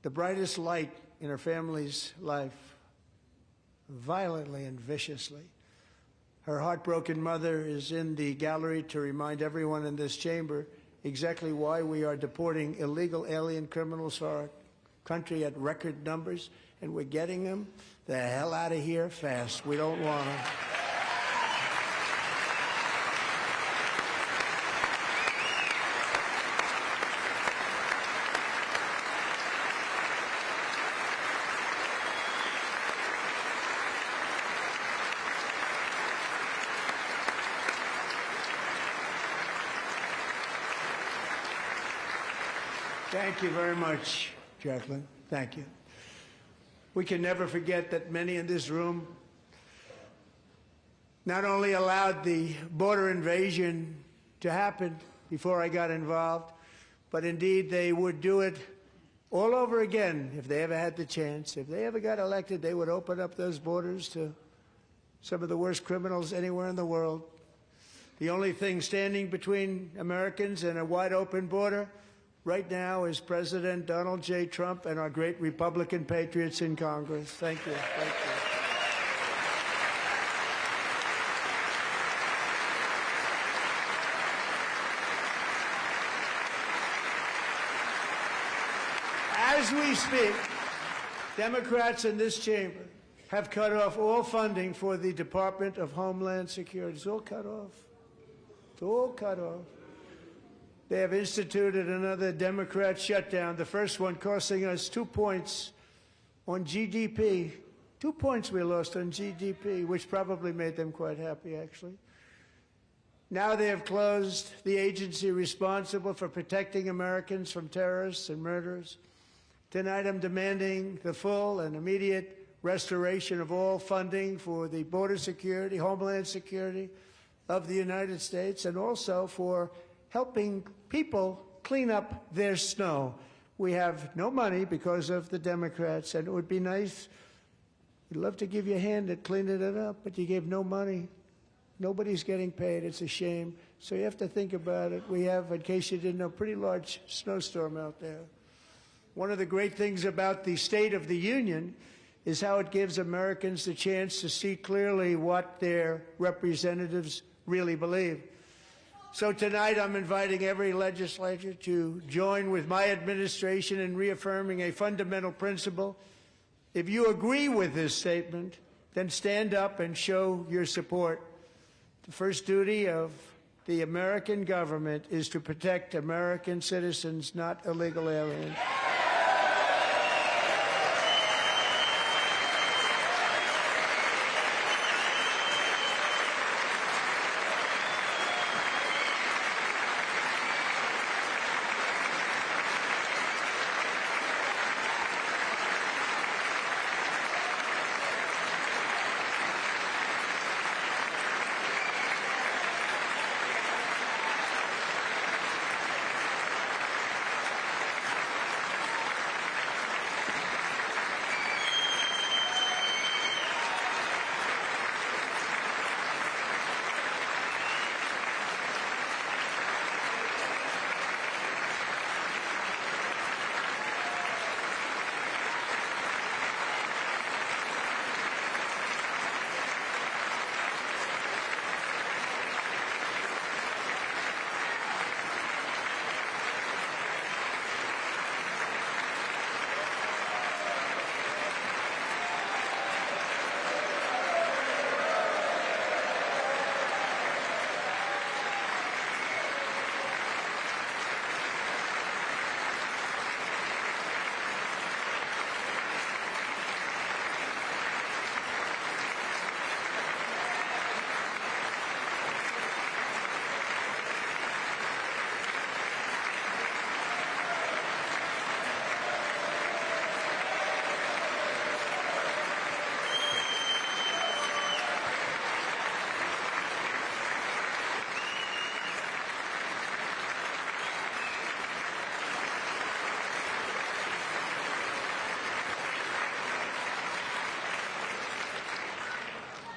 the brightest light in her family's life, violently and viciously. Her heartbroken mother is in the gallery to remind everyone in this chamber exactly why we are deporting illegal alien criminals to our country at record numbers, and we're getting them the hell out of here fast. We don't want them. Thank you very much, Jacqueline. Thank you. We can never forget that many in this room not only allowed the border invasion to happen before I got involved, but indeed they would do it all over again if they ever had the chance. If they ever got elected, they would open up those borders to some of the worst criminals anywhere in the world. The only thing standing between Americans and a wide open border right now is President Donald J. Trump and our great Republican patriots in Congress. Thank you. Thank you. As we speak, Democrats in this chamber have cut off all funding for the Department of Homeland Security. It's all cut off. It's all cut off. They have instituted another Democrat shutdown, the first one costing us 2 points on GDP. 2 points we lost on GDP, which probably made them quite happy, actually. Now they have closed the agency responsible for protecting Americans from terrorists and murderers. Tonight I'm demanding the full and immediate restoration of all funding for the border security, homeland security of the United States, and also for helping people clean up their snow. We have no money because of the Democrats, and it would be nice. We'd love to give you a hand at cleaning it up, but you gave no money. Nobody's getting paid. It's a shame. So you have to think about it. We have, in case you didn't know, a pretty large snowstorm out there. One of the great things about the State of the Union is how it gives Americans the chance to see clearly what their representatives really believe. So tonight I'm inviting every legislator to join with my administration in reaffirming a fundamental principle. If you agree with this statement, then stand up and show your support. The first duty of the American government is to protect American citizens, not illegal aliens.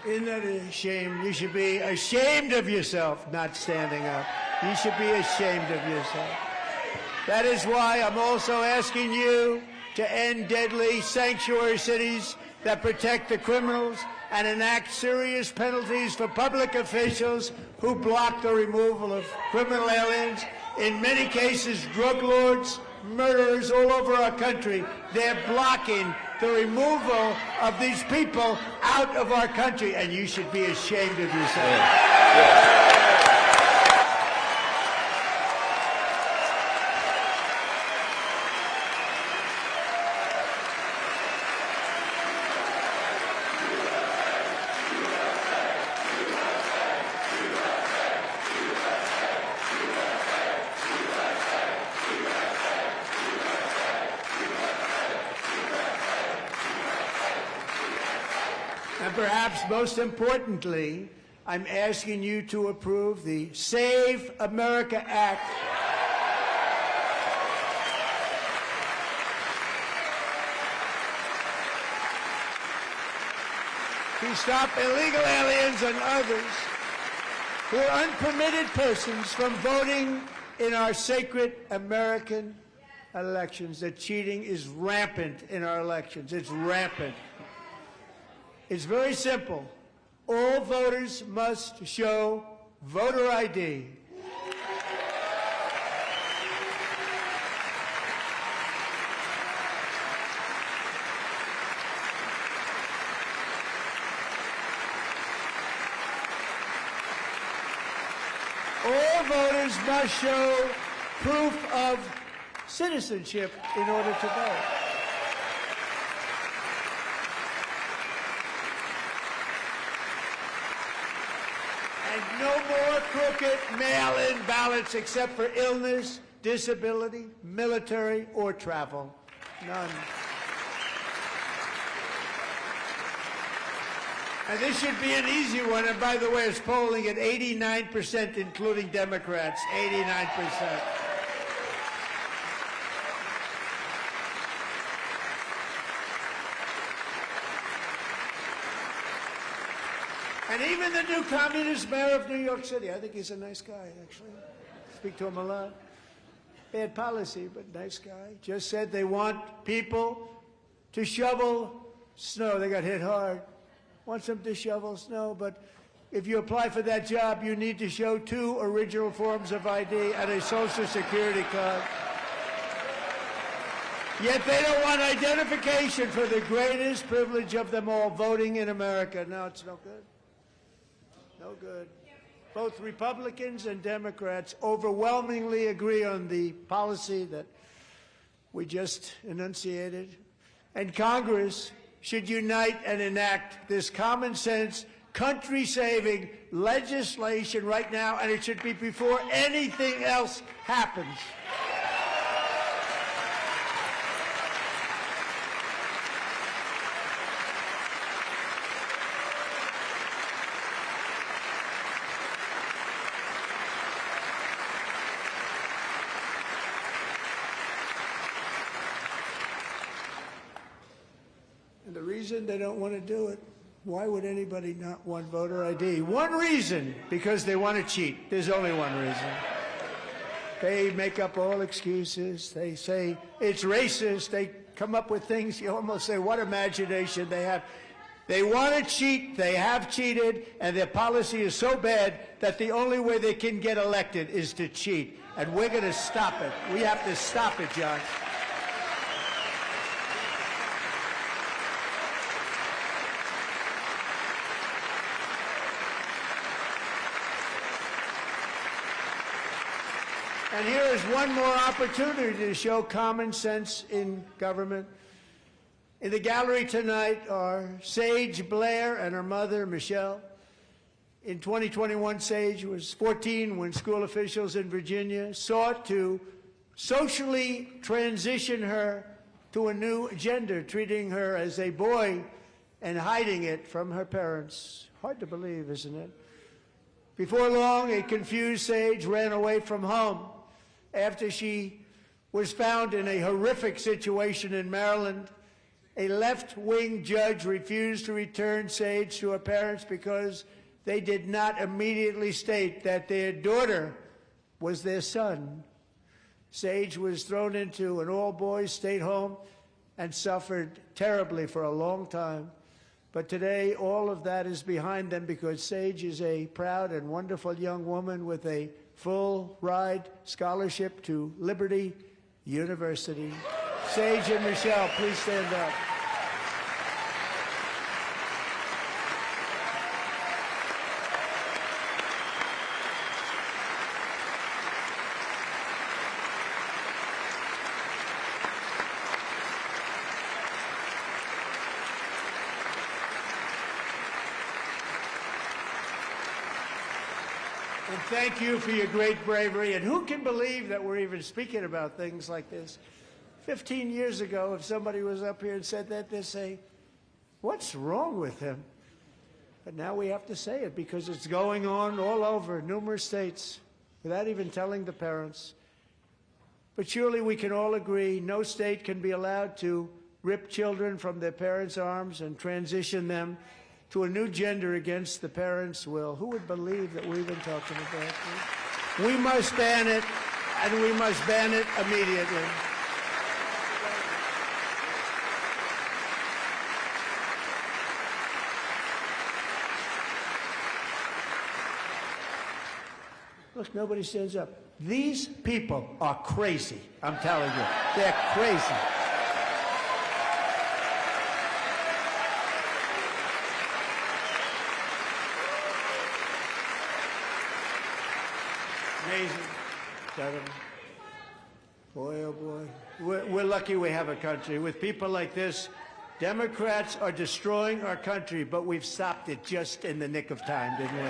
Isn't that a shame? You should be ashamed of yourself not standing up. You should be ashamed of yourself. That is why I'm also asking you to end deadly sanctuary cities that protect the criminals and enact serious penalties for public officials who block the removal of criminal aliens. In many cases, drug lords, murderers all over our country, they're blocking the removal of these people out of our country, and you should be ashamed of yourself. Yeah. perhaps most importantly, I'm asking you to approve the Save America Act. To stop illegal aliens and others who are unpermitted persons from voting in our sacred American elections. That cheating is rampant in our elections. It's rampant. It's very simple. All voters must show voter ID. All voters must show proof of citizenship in order to vote. And no more crooked mail-in ballots except for illness, disability, military, or travel. None. And this should be an easy one. And by the way, it's polling at 89%, including Democrats. 89%. And even the new communist mayor of New York City, I think he's a nice guy, actually. Speak to him a lot. Bad policy, but nice guy. Just said they want people to shovel snow. They got hit hard. Wants them to shovel snow, but if you apply for that job, you need to show 2 original forms of ID and a Social Security card. Yet they don't want identification for the greatest privilege of them all, voting in America. No, it's no good. No good. Both Republicans and Democrats overwhelmingly agree on the policy that we just enunciated. And Congress should unite and enact this common sense, country-saving legislation right now, and it should be before anything else happens. And the reason they don't want to do it, why would anybody not want voter ID? One reason, because they want to cheat. There's only one reason. They make up all excuses. They say it's racist. They come up with things you almost say, what imagination they have. They want to cheat. They have cheated. And their policy is so bad that the only way they can get elected is to cheat. And we're going to stop it. We have to stop it, John. And here is one more opportunity to show common sense in government. In the gallery tonight are Sage Blair and her mother, Michelle. In 2021, Sage was 14 when school officials in Virginia sought to socially transition her to a new gender, treating her as a boy and hiding it from her parents. Hard to believe, isn't it? Before long, a confused Sage ran away from home after she was found in a horrific situation in Maryland. A left-wing judge refused to return Sage to her parents because they did not immediately state that their daughter was their son. Sage was thrown into an all-boys state home and suffered terribly for a long time. But today, all of that is behind them because Sage is a proud and wonderful young woman with a full-ride scholarship to Liberty University. Sage and Michelle, please stand up. And thank you for your great bravery. And who can believe that we're even speaking about things like this? 15 years ago, if somebody was up here and said that, they'd say, what's wrong with him? But now we have to say it because it's going on all over numerous states without even telling the parents. But surely we can all agree no state can be allowed to rip children from their parents' arms and transition them to a new gender against the parents' will. Who would believe that we've been talking about this? We must ban it, and we must ban it immediately. Look, nobody stands up. These people are crazy, I'm telling you. They're crazy. Amazing. Boy, oh boy. We're lucky we have a country. With people like this, Democrats are destroying our country, but we've stopped it just in the nick of time, didn't we?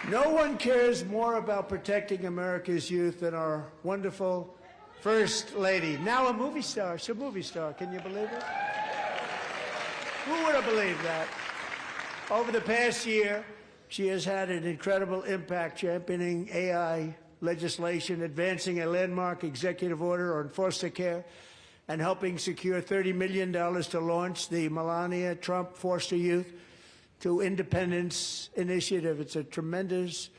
No one cares more about protecting America's youth than our wonderful First Lady, now a movie star. She's a movie star. Can you believe it? Who would have believed that? Over the past year, she has had an incredible impact championing AI legislation, advancing a landmark executive order on foster care, and helping secure $30 million to launch the Melania Trump Foster Youth to Independence Initiative. It's a tremendous,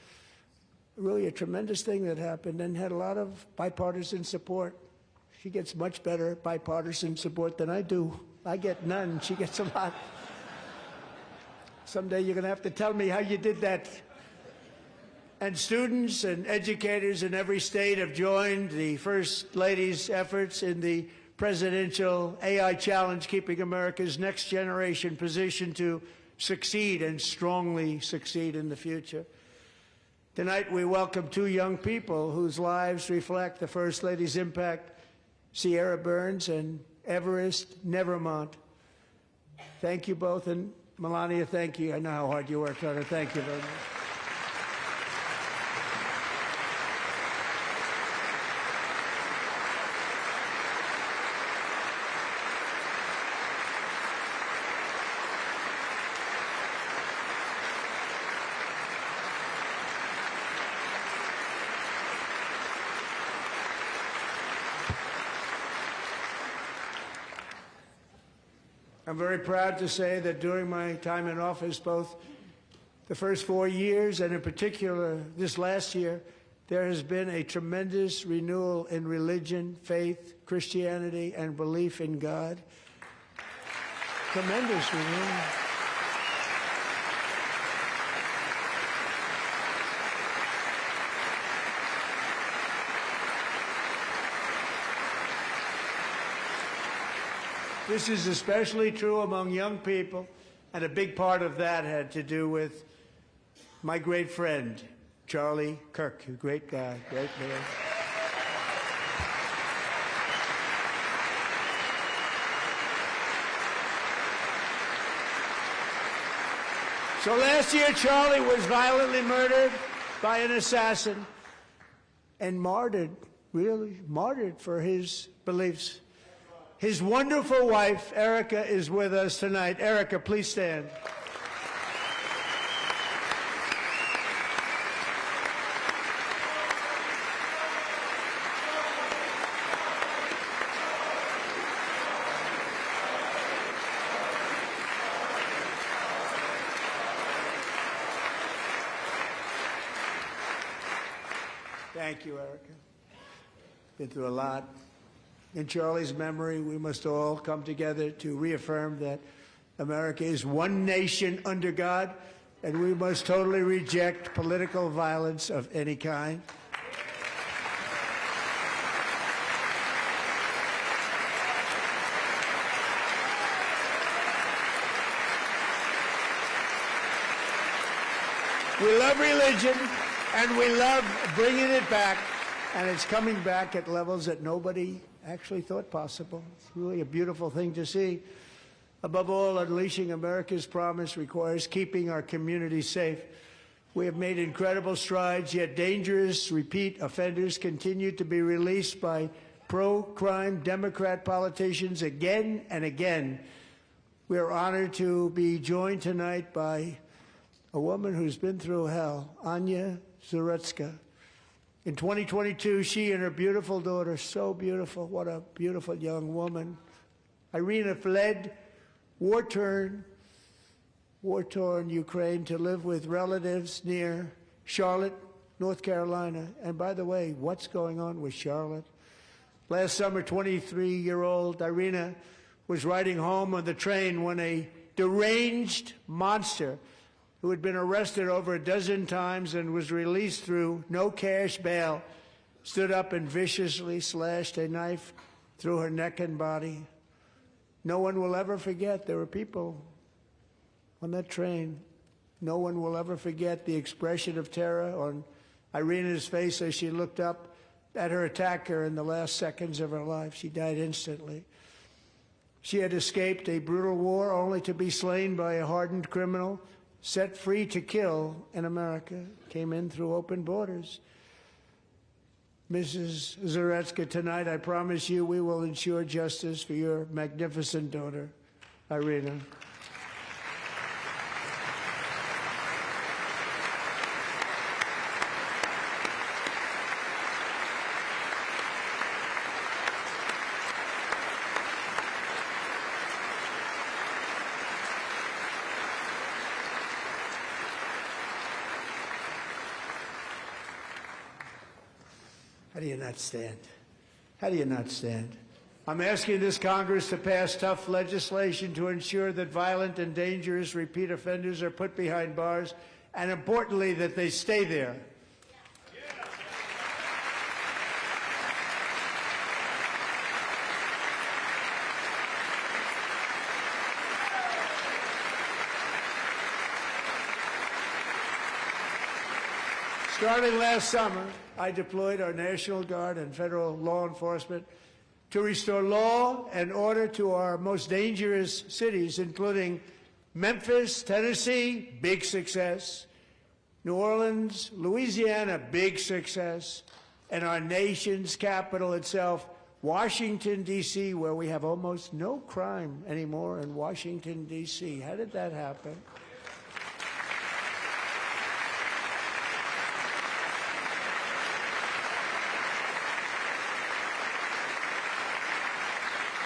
really a tremendous thing that happened and had a lot of bipartisan support. She gets much better bipartisan support than I do. I get none. She gets a lot. Someday you're going to have to tell me how you did that. And students and educators in every state have joined the First Lady's efforts in the presidential AI challenge, keeping America's next generation positioned to succeed and strongly succeed in the future. Tonight we welcome two young people whose lives reflect the First Lady's impact, Sierra Burns and Everest Nevermont. Thank you both, and Melania, thank you. I know how hard you worked on it. Thank you very much. I'm very proud to say that during my time in office, both the first 4 years and in particular this last year, there has been a tremendous renewal in religion, faith, Christianity, and belief in God. Tremendous renewal. This is especially true among young people, and a big part of that had to do with my great friend, Charlie Kirk, a great guy, great man. So last year, Charlie was violently murdered by an assassin and martyred, really martyred for his beliefs. His wonderful wife, Erica, is with us tonight. Erica, please stand. Thank you, Erica. Been through a lot. In Charlie's memory, we must all come together to reaffirm that America is one nation under God, and we must totally reject political violence of any kind. We love religion, and we love bringing it back, and it's coming back at levels that nobody actually thought possible. It's really a beautiful thing to see. Above all, unleashing America's promise requires keeping our communities safe. We have made incredible strides, yet dangerous repeat offenders continue to be released by pro-crime Democrat politicians again and again. We are honored to be joined tonight by a woman who's been through hell, Anya Zarutska. In 2022, she and her beautiful daughter, so beautiful, what a beautiful young woman, Irina, fled war-torn Ukraine to live with relatives near Charlotte, North Carolina. And by the way, what's going on with Charlotte? Last summer, 23-year-old Irina was riding home on the train when a deranged monster who had been arrested over a dozen times and was released through no cash bail stood up and viciously slashed a knife through her neck and body. No one will ever forget. There were people on that train. No one will ever forget the expression of terror on Irina's face as she looked up at her attacker in the last seconds of her life. She died instantly. She had escaped a brutal war only to be slain by a hardened criminal, set free to kill in America, came in through open borders. Mrs. Zarutska, tonight I promise you we will ensure justice for your magnificent daughter, Irina. How do you not stand? How do you not stand? I'm asking this Congress to pass tough legislation to ensure that violent and dangerous repeat offenders are put behind bars, and importantly, that they stay there. Starting last summer, I deployed our National Guard and federal law enforcement to restore law and order to our most dangerous cities, including Memphis, Tennessee, big success, New Orleans, Louisiana, big success, and our nation's capital itself, Washington, D.C., where we have almost no crime anymore in Washington, D.C. How did that happen?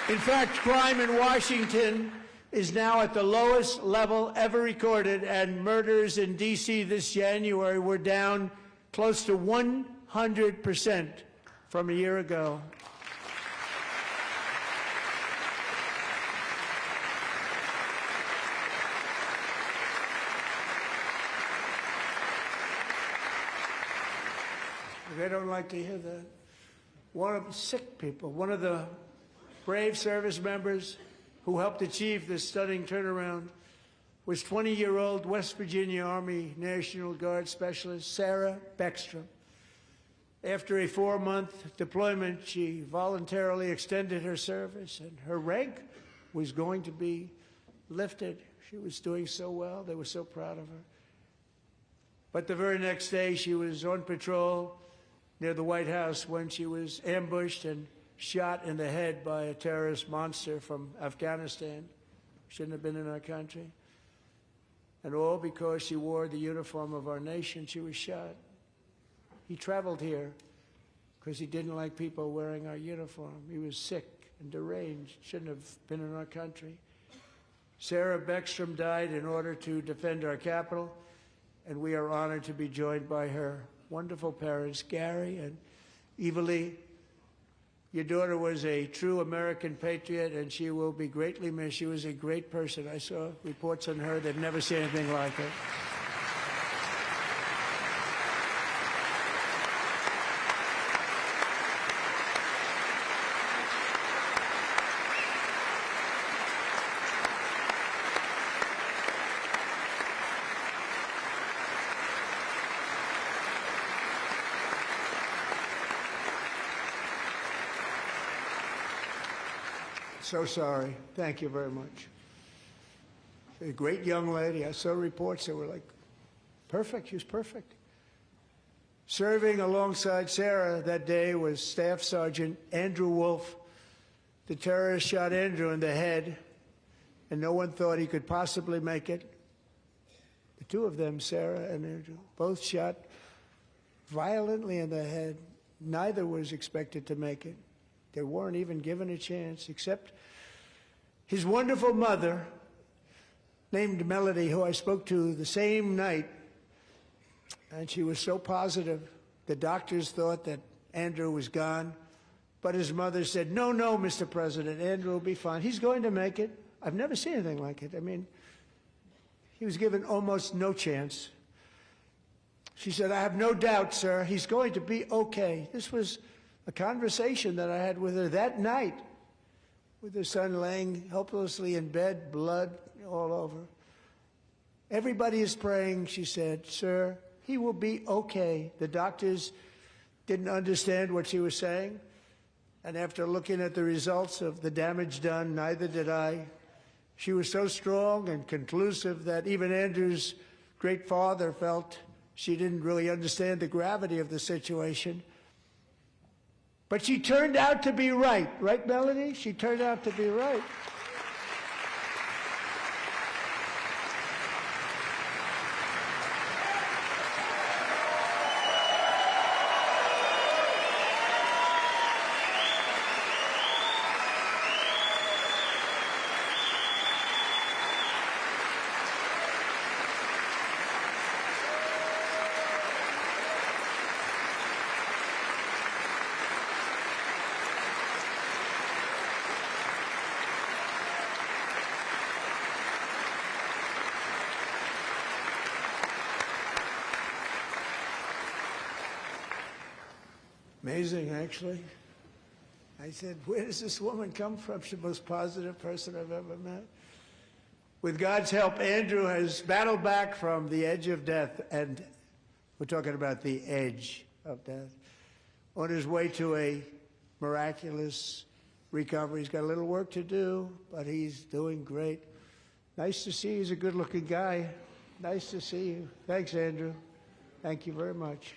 In fact, crime in Washington is now at the lowest level ever recorded, and murders in D.C. this January were down close to 100% from a year ago. They don't like to hear that. One of the sick people, one of the brave service members who helped achieve this stunning turnaround was 20-year-old West Virginia Army National Guard Specialist Sarah Beckstrom. After a 4-month deployment, she voluntarily extended her service, and her rank was going to be lifted. She was doing so well. They were so proud of her. But the very next day, she was on patrol near the White House when she was ambushed and shot in the head by a terrorist monster from Afghanistan. Shouldn't have been in our country. And all because she wore the uniform of our nation, she was shot. He traveled here because he didn't like people wearing our uniform. He was sick and deranged, shouldn't have been in our country. Sarah Beckstrom died in order to defend our capital, and we are honored to be joined by her wonderful parents, Gary and Evalie. Your daughter was a true American patriot, and she will be greatly missed. She was a great person. I saw reports on her. They've never seen anything like her. So sorry. Thank you very much. A great young lady. I saw reports that were like Perfect. She was perfect. Serving alongside Sarah that day was Staff Sergeant Andrew Wolf. The terrorist shot Andrew in the head, and no one thought he could possibly make it. The two of them, Sarah and Andrew, both shot violently in the head. Neither was expected to make it. They weren't even given a chance, except his wonderful mother, named Melody, who I spoke to the same night, and she was so positive. The doctors thought that Andrew was gone, but his mother said, no, Mr. President, Andrew will be fine. He's going to make it. I've never seen anything like it. I mean, he was given almost no chance. She said, I have no doubt, sir, he's going to be okay. This was a conversation that I had with her that night, with her son laying helplessly in bed, blood all over. Everybody is praying, she said, sir, he will be okay. The doctors didn't understand what she was saying, and after looking at the results of the damage done, neither did I. She was so strong and conclusive that even Andrew's great father felt she didn't really understand the gravity of the situation. But she turned out to be right. Right, Melody? She turned out to be right. Amazing, actually. I said, where does this woman come from? She's the most positive person I've ever met. With God's help, Andrew has battled back from the edge of death, and we're talking about the edge of death, on his way to a miraculous recovery. He's got a little work to do, but he's doing great. Nice to see you. He's a good-looking guy. Nice to see you. Thanks, Andrew. Thank you very much.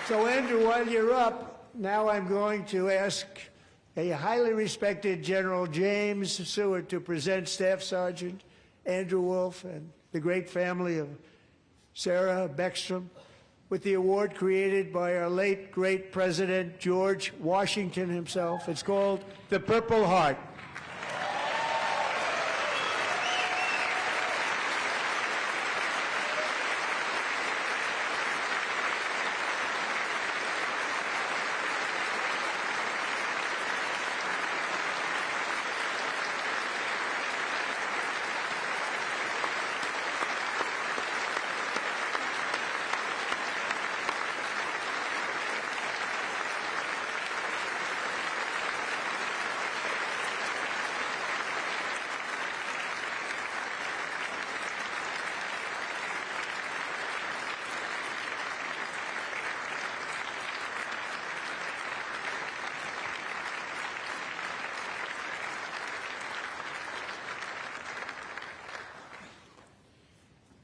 So, Andrew, while you're up, now I'm going to ask a highly respected General James Seward to present Staff Sergeant Andrew Wolf and the great family of Sarah Beckstrom with the award created by our late, great President George Washington himself. It's called the Purple Heart.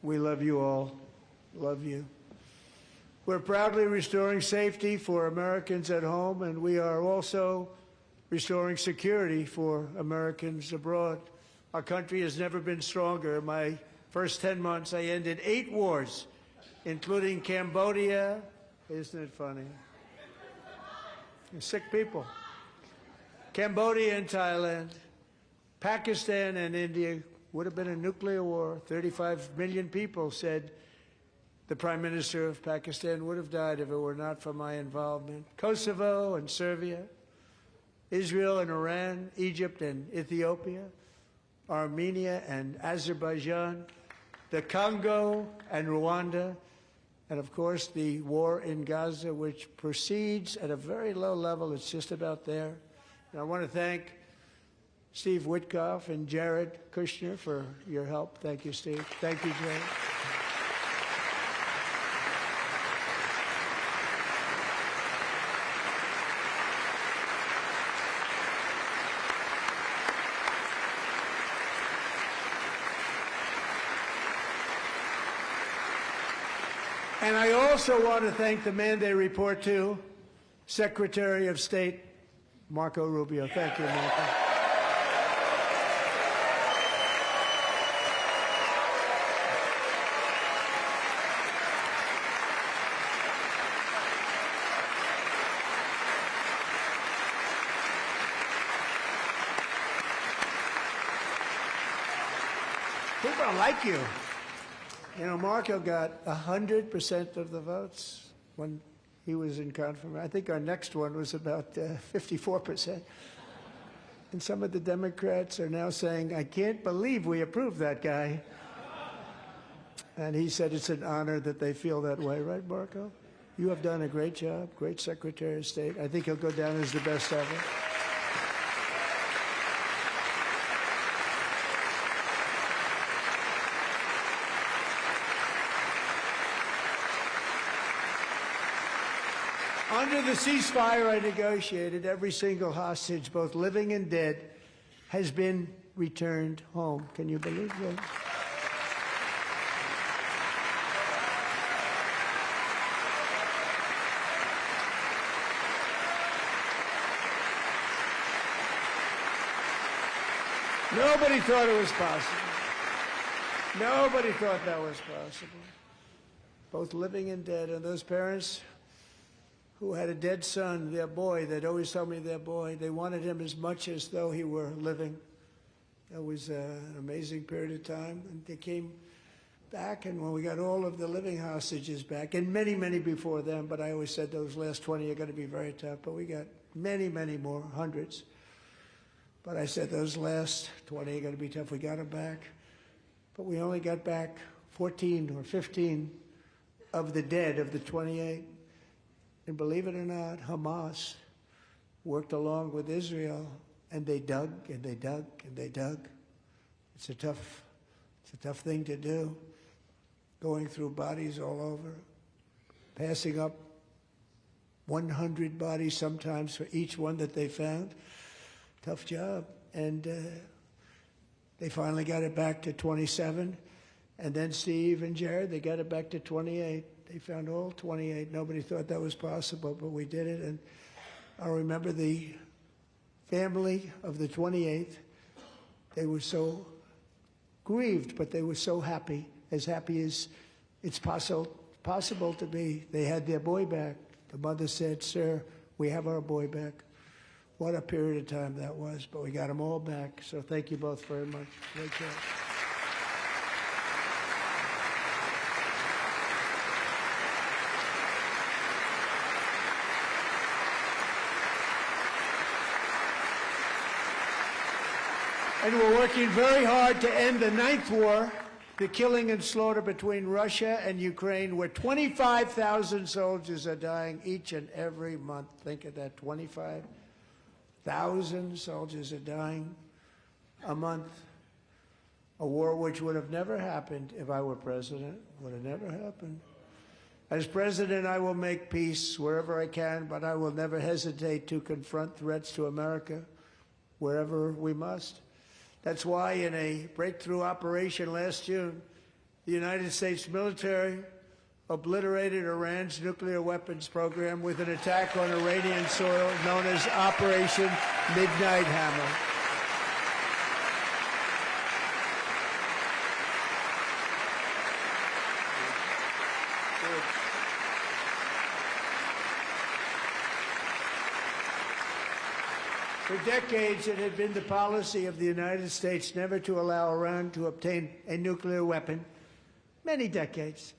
We love you all. Love you. We're proudly restoring safety for Americans at home, and we are also restoring security for Americans abroad. Our country has never been stronger. In my first 10 months, I ended 8 wars, including Cambodia. Isn't it funny? Sick people. Cambodia and Thailand, Pakistan and India. Would have been a nuclear war. 35 million people, said the Prime Minister of Pakistan, would have died if it were not for my involvement. Kosovo and Serbia, Israel and Iran, Egypt and Ethiopia, Armenia and Azerbaijan, the Congo and Rwanda, and of course the war in Gaza, which proceeds at a very low level. It's just about there. And I want to thank Steve Witkoff and Jared Kushner for your help. Thank you, Steve. Thank you, Jared. And I also want to thank the man they report to, Secretary of State Marco Rubio. Thank you, Marco. People like you. You know, Marco got 100% of the votes when he was in confirmation. I think our next one was about 54%. And some of the Democrats are now saying, I can't believe we approved that guy. And he said it's an honor that they feel that way, right, Marco? You have done a great job, great Secretary of State. I think he'll go down as the best ever. Under the ceasefire I negotiated, every single hostage, both living and dead, has been returned home. Can you believe that? Nobody thought it was possible. Nobody thought that was possible. Both living and dead. And those parents who had a dead son, their boy, they'd always tell me their boy, they wanted him as much as though he were living. It was an amazing period of time. And they came back, and when we got all of the living hostages back, and many, many before them, but I always said those last 20 are going to be very tough, but we got many, many more, hundreds. But I said those last 20 are going to be tough. We got them back. But we only got back 14 or 15 of the dead of the 28. And believe it or not, Hamas worked along with Israel, and they dug and they dug and they dug. It's a tough thing to do, going through bodies all over, passing up 100 bodies sometimes for each one that they found. Tough job. And they finally got it back to 27. And then Steve and Jared, they got it back to 28. They found all 28. Nobody thought that was possible, but we did it. And I remember the family of the 28th. They were so grieved, but they were so happy as it's possible to be. They had their boy back. The mother said, "Sir, we have our boy back." What a period of time that was, but we got them all back. So thank you both very much. Great job. And we're working very hard to end the 9th war, the killing and slaughter between Russia and Ukraine, where 25,000 soldiers are dying each and every month. Think of that, 25,000 soldiers are dying a month. A war which would have never happened if I were president, would have never happened. As president, I will make peace wherever I can, but I will never hesitate to confront threats to America wherever we must. That's why in a breakthrough operation last June, the United States military obliterated Iran's nuclear weapons program with an attack on Iranian soil known as Operation Midnight Hammer. For decades, it had been the policy of the United States never to allow Iran to obtain a nuclear weapon. Many decades.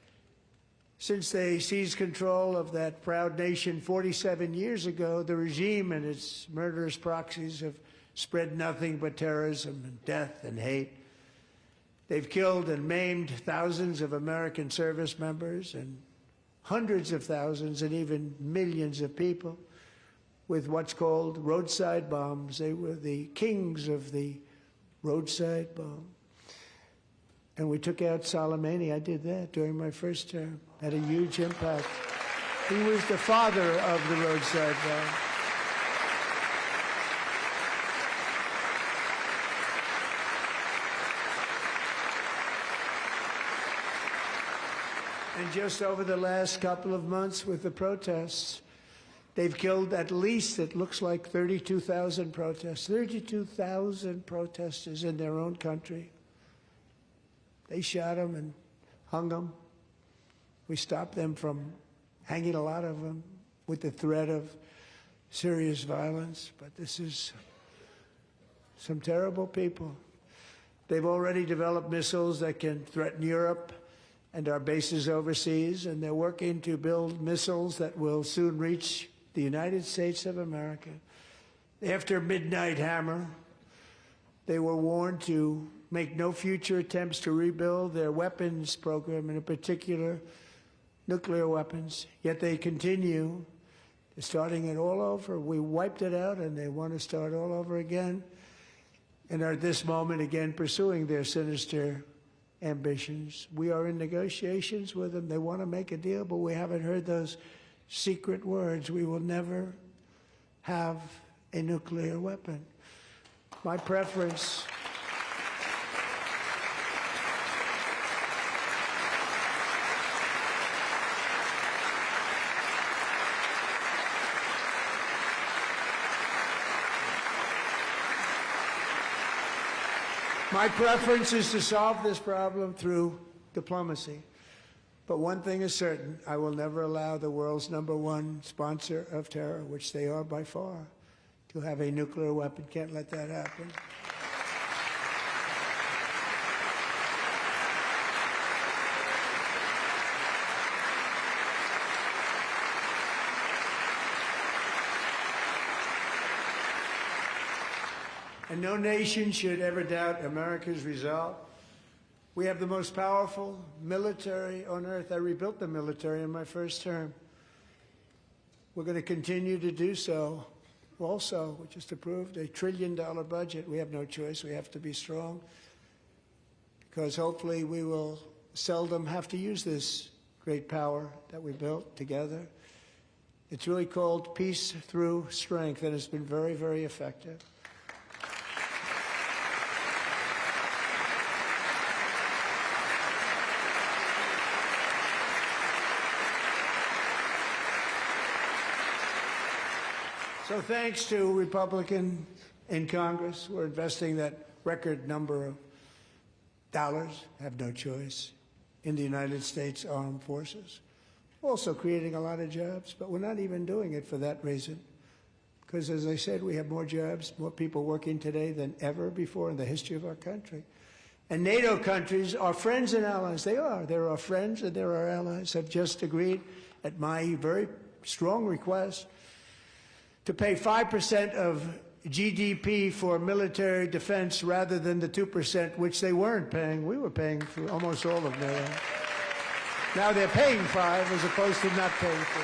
Since they seized control of that proud nation 47 years ago, the regime and its murderous proxies have spread nothing but terrorism and death and hate. They've killed and maimed thousands of American service members and hundreds of thousands and even millions of people. with what's called roadside bombs. They were the kings of the roadside bomb. And we took out Soleimani. I did that during my first term. Had a huge impact. He was the father of the roadside bomb. And just over the last couple of months with the protests, they've killed at least, it looks like, 32,000 protests. 32,000 protesters in their own country. They shot them and hung them. We stopped them from hanging a lot of them with the threat of serious violence. But this is some terrible people. They've already developed missiles that can threaten Europe and our bases overseas, and they're working to build missiles that will soon reach the United States of America. After Midnight Hammer, they were warned to make no future attempts to rebuild their weapons program, and in particular, nuclear weapons. Yet they continue. They're starting it all over. We wiped it out, and they want to start all over again, and are at this moment again pursuing their sinister ambitions. We are in negotiations with them. They want to make a deal, but we haven't heard those secret words. We will never have a nuclear weapon. My preference is to solve this problem through diplomacy. But one thing is certain, I will never allow the world's #1 sponsor of terror, which they are by far, to have a nuclear weapon. Can't let that happen. And no nation should ever doubt America's resolve. We have the most powerful military on earth. I rebuilt the military in my first term. We're going to continue to do so. Also, we just approved a $1 trillion budget. We have no choice. We have to be strong, because hopefully we will seldom have to use this great power that we built together. It's really called peace through strength, and it's been very, very effective. So thanks to Republicans in Congress, we're investing that record number of dollars, have no choice, in the United States Armed Forces. Also creating a lot of jobs, but we're not even doing it for that reason. Because as I said, we have more jobs, more people working today than ever before in the history of our country. And NATO countries are friends and allies. They are. They're our friends and they're our allies, have just agreed at my very strong request to pay 5% of GDP for military defense rather than the 2%, which they weren't paying. We were paying for almost all of NATO. Now they're paying 5 as opposed to not paying 4.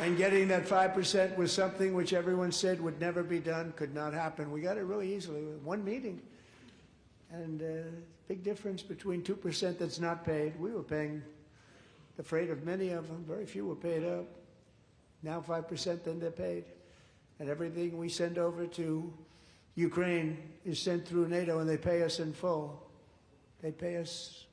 And getting that 5% was something which everyone said would never be done, could not happen. We got it really easily with one meeting. And big difference between 2% that's not paid. We were paying the freight of many of them. Very few were paid up. Now 5%, then they're paid. And everything we send over to Ukraine is sent through NATO, and they pay us in full. They pay us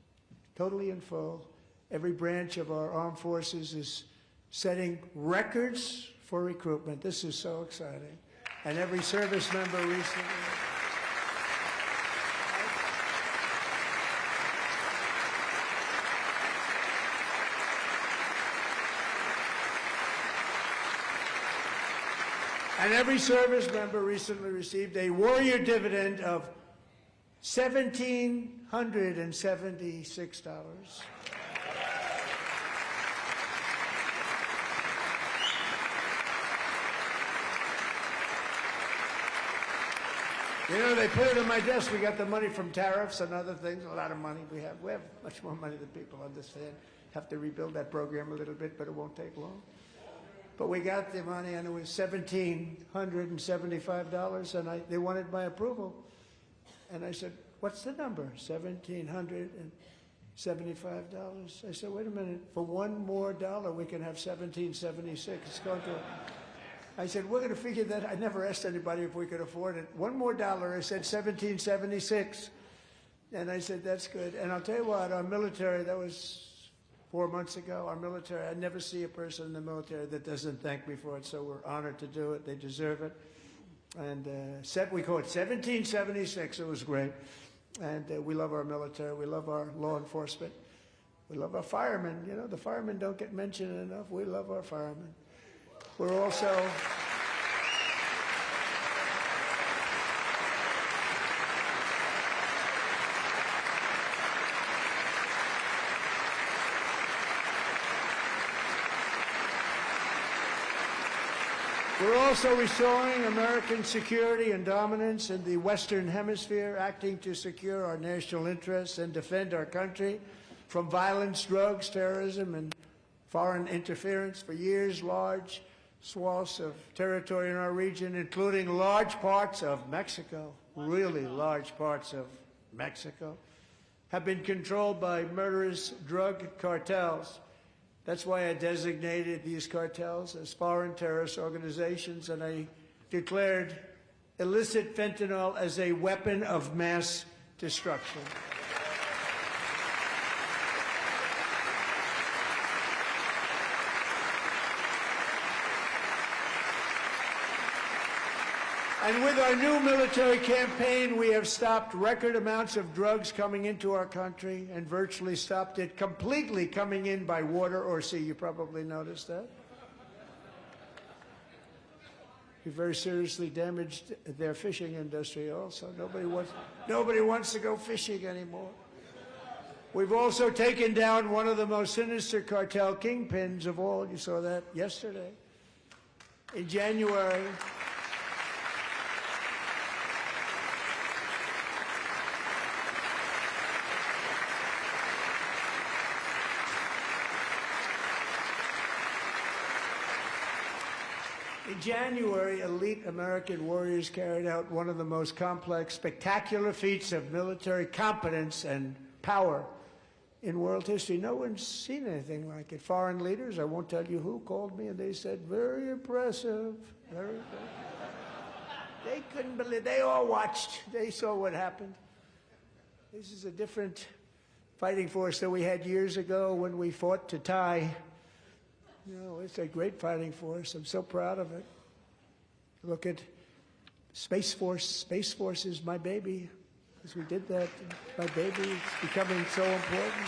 totally in full. Every branch of our armed forces is setting records for recruitment. This is so exciting. And every service member recently. And every service member recently received a warrior dividend of $1,776. You know, they put it on my desk. We got the money from tariffs and other things, a lot of money we have. We have much more money than people understand. Have to rebuild that program a little bit, but it won't take long. But we got the money, and it was $1,775, and they wanted my approval. And I said, what's the number? $1,775. I said, wait a minute. For $1 more, we can have $1,776. It's going to... I said, we're going to figure that. I never asked anybody if we could afford it. $1 more. I said, $1,776. And I said, that's good. And I'll tell you what, our military, that was 4 months ago, our military, I never see a person in the military that doesn't thank me for it, so we're honored to do it. They deserve it. And we call it 1776. It was great. And we love our military. We love our law enforcement. We love our firemen. You know, the firemen don't get mentioned enough. We love our firemen. We're also... We're also restoring American security and dominance in the Western Hemisphere, acting to secure our national interests and defend our country from violence, drugs, terrorism, and foreign interference. For years, large swaths of territory in our region, including large parts of Mexico, really large parts of Mexico, have been controlled by murderous drug cartels. That's why I designated these cartels as foreign terrorist organizations, and I declared illicit fentanyl as a weapon of mass destruction. And with our new military campaign, we have stopped record amounts of drugs coming into our country and virtually stopped it completely coming in by water or sea. You probably noticed that. We very seriously damaged their fishing industry also. Nobody wants to go fishing anymore. We've also taken down one of the most sinister cartel kingpins of all. You saw that yesterday. In January, elite American warriors carried out one of the most complex, spectacular feats of military competence and power in world history. No one's seen anything like it. Foreign leaders, I won't tell you who, called me and they said, very impressive, very impressive. They couldn't believe, they all watched, they saw what happened. This is a different fighting force that we had years ago when we fought to tie. You know, it's a great fighting force. I'm so proud of it. Look at Space Force. Space Force is my baby. Because we did that. My baby is becoming so important.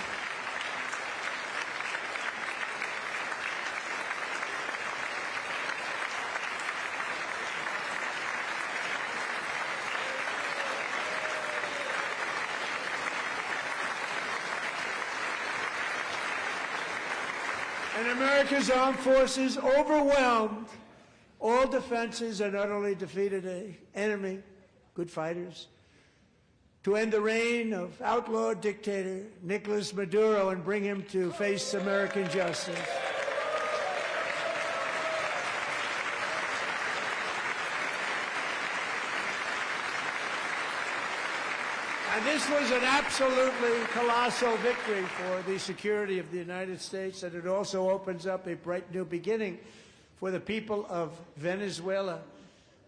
And America's armed forces overwhelmed all defenses and utterly defeated an enemy, good fighters, to end the reign of outlaw dictator Nicolas Maduro and bring him to face American justice. And this was an absolutely colossal victory for the security of the United States, and it also opens up a bright new beginning for the people of Venezuela.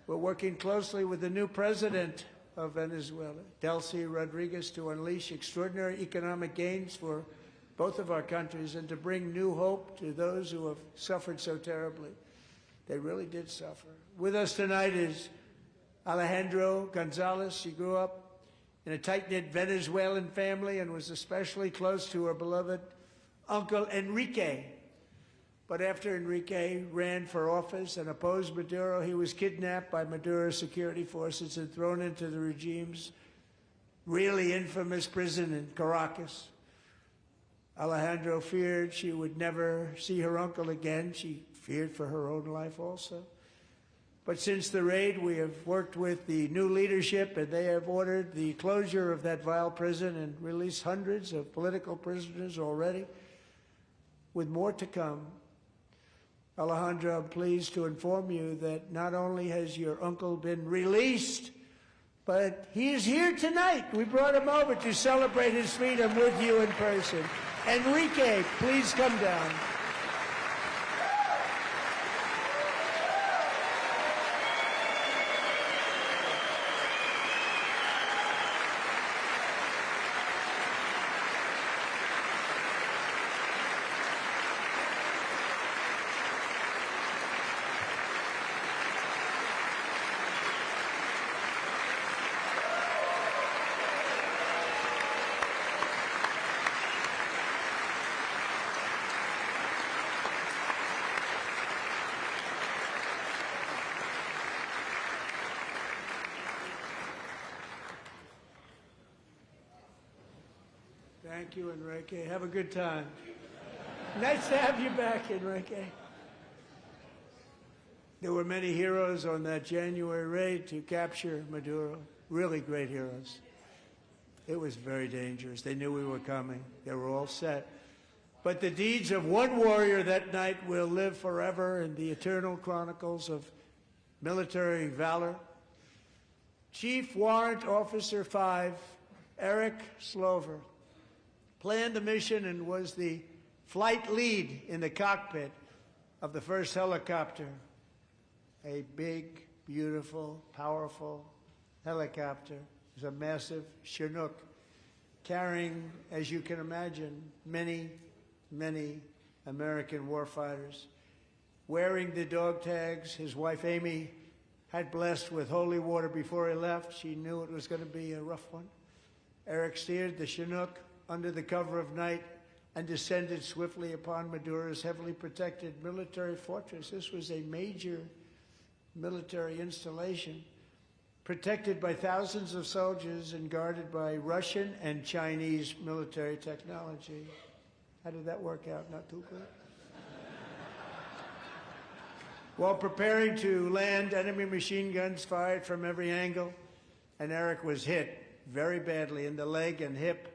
We're working closely with the new president of Venezuela, Delcy Rodriguez, to unleash extraordinary economic gains for both of our countries and to bring new hope to those who have suffered so terribly. They really did suffer. With us tonight is Alejandro Gonzalez. She grew up in a tight-knit Venezuelan family and was especially close to her beloved uncle Enrique. But after Enrique ran for office and opposed Maduro, he was kidnapped by Maduro's security forces and thrown into the regime's really infamous prison in Caracas. Alejandro feared she would never see her uncle again. She feared for her own life also. But since the raid, we have worked with the new leadership, and they have ordered the closure of that vile prison and released hundreds of political prisoners already, with more to come. Alejandro, I'm pleased to inform you that not only has your uncle been released, but he is here tonight. We brought him over to celebrate his freedom with you in person. Enrique, please come down. Thank you, Enrique. Have a good time. Nice to have you back, Enrique. There were many heroes on that January raid to capture Maduro. Really great heroes. It was very dangerous. They knew we were coming. They were all set. But the deeds of one warrior that night will live forever in the eternal chronicles of military valor. Chief Warrant Officer 5, Eric Slover, planned the mission and was the flight lead in the cockpit of the first helicopter, a big, beautiful, powerful helicopter. It was a massive Chinook carrying, as you can imagine, many, many American warfighters. Wearing the dog tags, his wife Amy had blessed with holy water before he left. She knew it was going to be a rough one. Eric steered the Chinook under the cover of night and descended swiftly upon Maduro's heavily protected military fortress. This was a major military installation, protected by thousands of soldiers and guarded by Russian and Chinese military technology. How did that work out? Not too good. While preparing to land, enemy machine guns fired from every angle, and Eric was hit very badly in the leg and hip,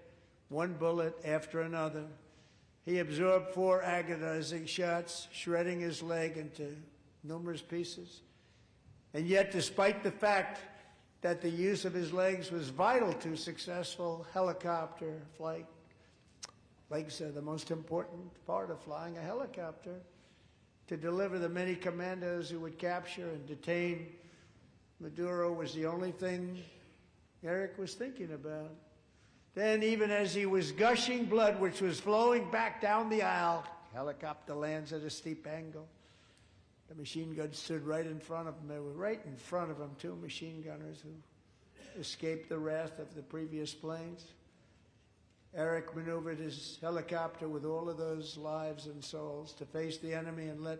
one bullet after another. He absorbed 4 agonizing shots, shredding his leg into numerous pieces. And yet, despite the fact that the use of his legs was vital to successful helicopter flight, legs are the most important part of flying a helicopter, to deliver the many commandos who would capture and detain Maduro was the only thing Eric was thinking about. Then, even as he was gushing blood, which was flowing back down the aisle, helicopter lands at a steep angle. The machine gun stood right in front of him. They were right in front of him, 2 machine gunners who escaped the wrath of the previous planes. Eric maneuvered his helicopter with all of those lives and souls to face the enemy and let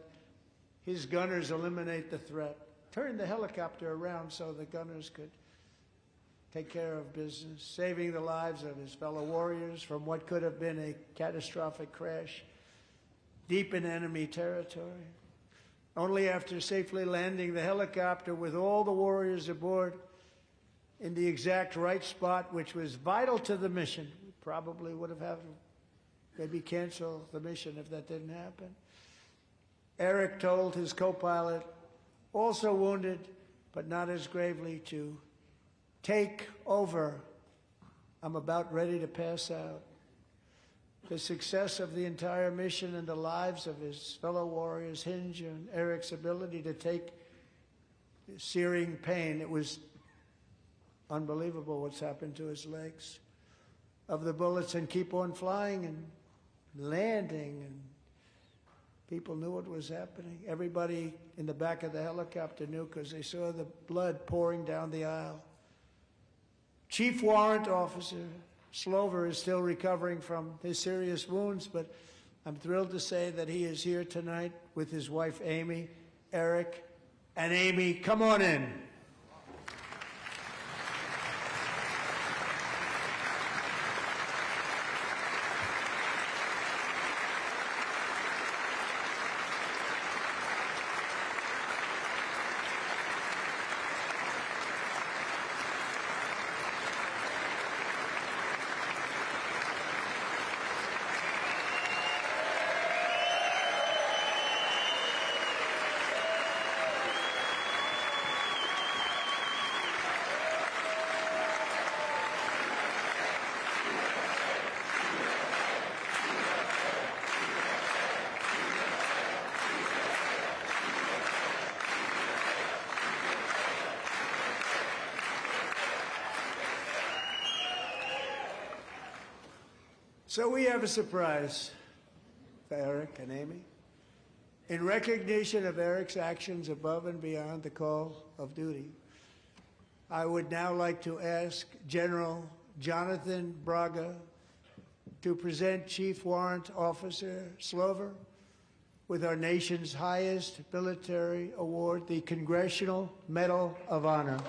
his gunners eliminate the threat. Turned the helicopter around so the gunners could take care of business, saving the lives of his fellow warriors from what could have been a catastrophic crash deep in enemy territory. Only after safely landing the helicopter with all the warriors aboard in the exact right spot, which was vital to the mission, we probably would have had to maybe cancel the mission if that didn't happen. Eric told his co-pilot, also wounded but not as gravely, to take over. I'm about ready to pass out. The success of the entire mission and the lives of his fellow warriors hinge on Eric's ability to take searing pain. It was unbelievable what's happened to his legs, of the bullets, and keep on flying and landing, and people knew what was happening. Everybody in the back of the helicopter knew because they saw the blood pouring down the aisle. Chief Warrant Officer Slover is still recovering from his serious wounds, but I'm thrilled to say that he is here tonight with his wife, Amy, Eric, and Amy, come on in. So we have a surprise for Eric and Amy. In recognition of Eric's actions above and beyond the call of duty, I would now like to ask General Jonathan Braga to present Chief Warrant Officer Slover with our nation's highest military award, the Congressional Medal of Honor.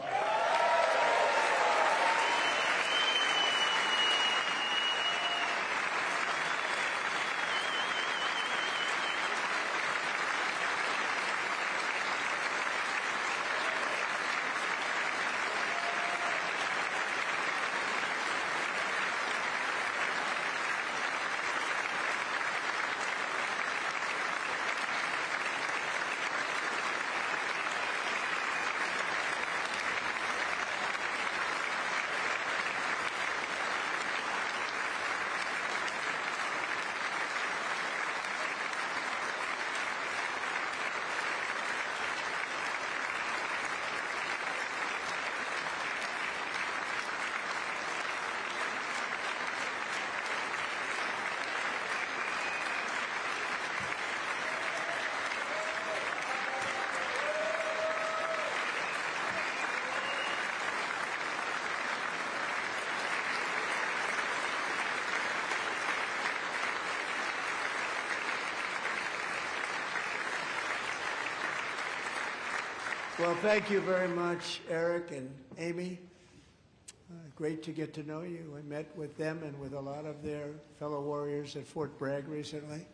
Well, thank you very much, Eric and Amy. Great to get to know you. I met with them and with a lot of their fellow warriors at Fort Bragg recently.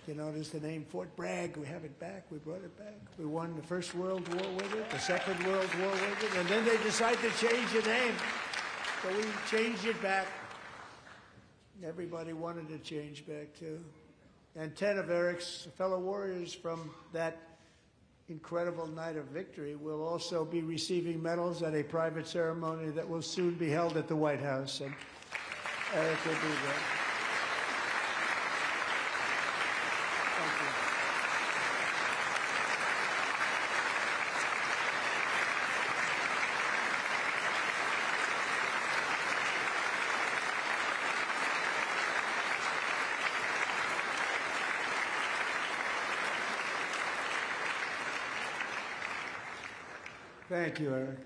You notice the name Fort Bragg. We have it back. We brought it back. We won the First World War with it, the Second World War with it, and then they decided to change the name. So we changed it back. Everybody wanted to change back, too. And 10 of Eric's fellow warriors from that incredible night of victory will also be receiving medals at a private ceremony that will soon be held at the White House. And Eric will be there. Thank you. Thank you, Eric.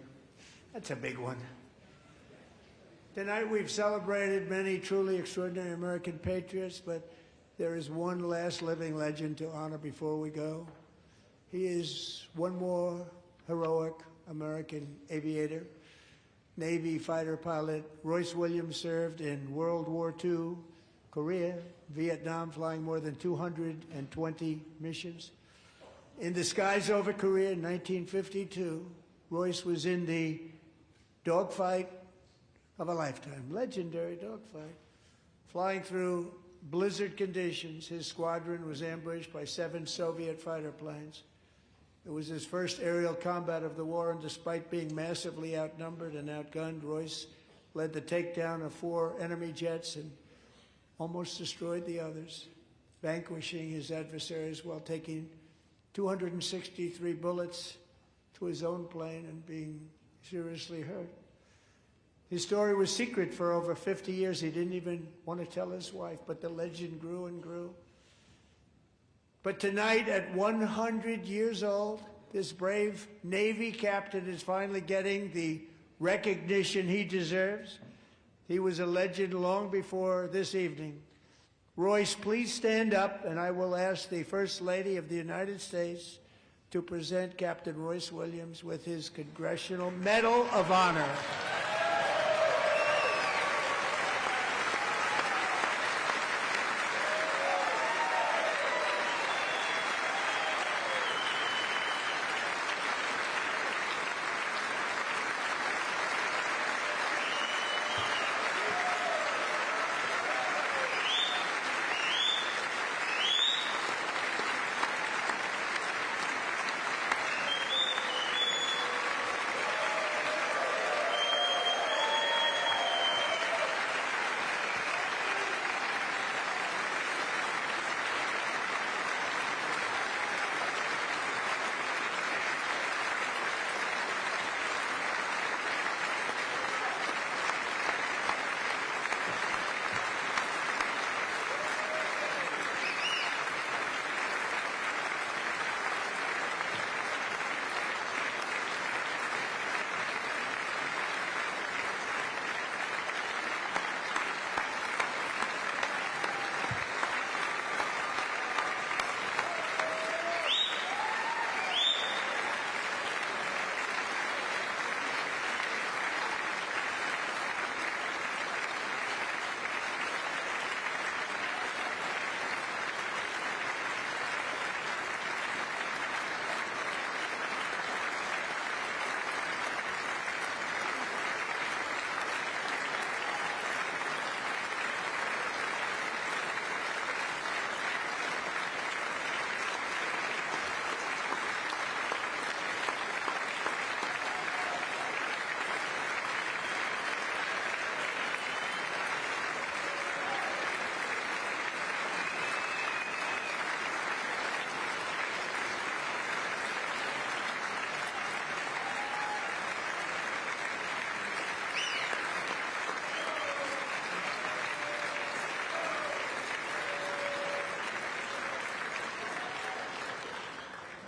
That's a big one. Tonight we've celebrated many truly extraordinary American patriots, but there is one last living legend to honor before we go. He is one more heroic American aviator, Navy fighter pilot. Royce Williams served in World War II, Korea, Vietnam, flying more than 220 missions. In the skies over Korea in 1952, Royce was in the dogfight of a lifetime, legendary dogfight. Flying through blizzard conditions, his squadron was ambushed by 7 Soviet fighter planes. It was his first aerial combat of the war, and despite being massively outnumbered and outgunned, Royce led the takedown of 4 enemy jets and almost destroyed the others, vanquishing his adversaries while taking 263 bullets to his own plane and being seriously hurt. His story was secret for over 50 years. He didn't even want to tell his wife, but the legend grew and grew. But tonight, at 100 years old, this brave Navy captain is finally getting the recognition he deserves. He was a legend long before this evening. Royce, please stand up, and I will ask the First Lady of the United States to present Captain Royce Williams with his Congressional Medal of Honor.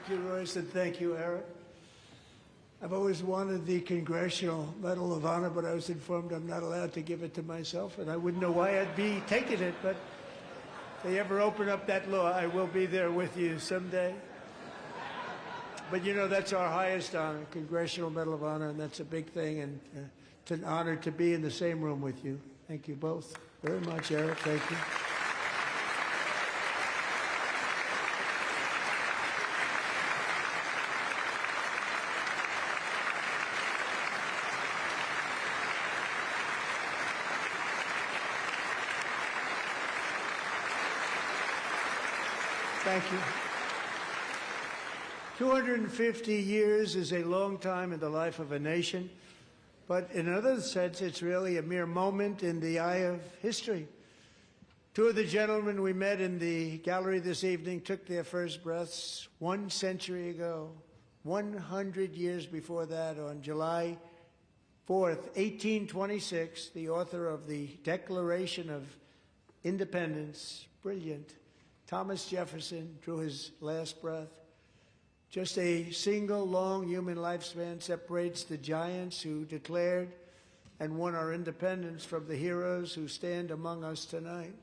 you, Royce, and thank you, Eric. I've always wanted the Congressional Medal of Honor, but I was informed I'm not allowed to give it to myself, and I wouldn't know why I'd be taking it, but if they ever open up that law, I will be there with you someday. But you know, that's our highest honor, Congressional Medal of Honor, and that's a big thing, and it's an honor to be in the same room with you. Thank you both very much, Eric. Thank you. Thank you. 250 years is a long time in the life of a nation, but in another sense, it's really a mere moment in the eye of history. Two of the gentlemen we met in the gallery this evening took their first breaths 1 century ago, 100 years before that, on July 4th, 1826, the author of the Declaration of Independence, brilliant, Thomas Jefferson, drew his last breath. Just a single long human lifespan separates the giants who declared and won our independence from the heroes who stand among us tonight.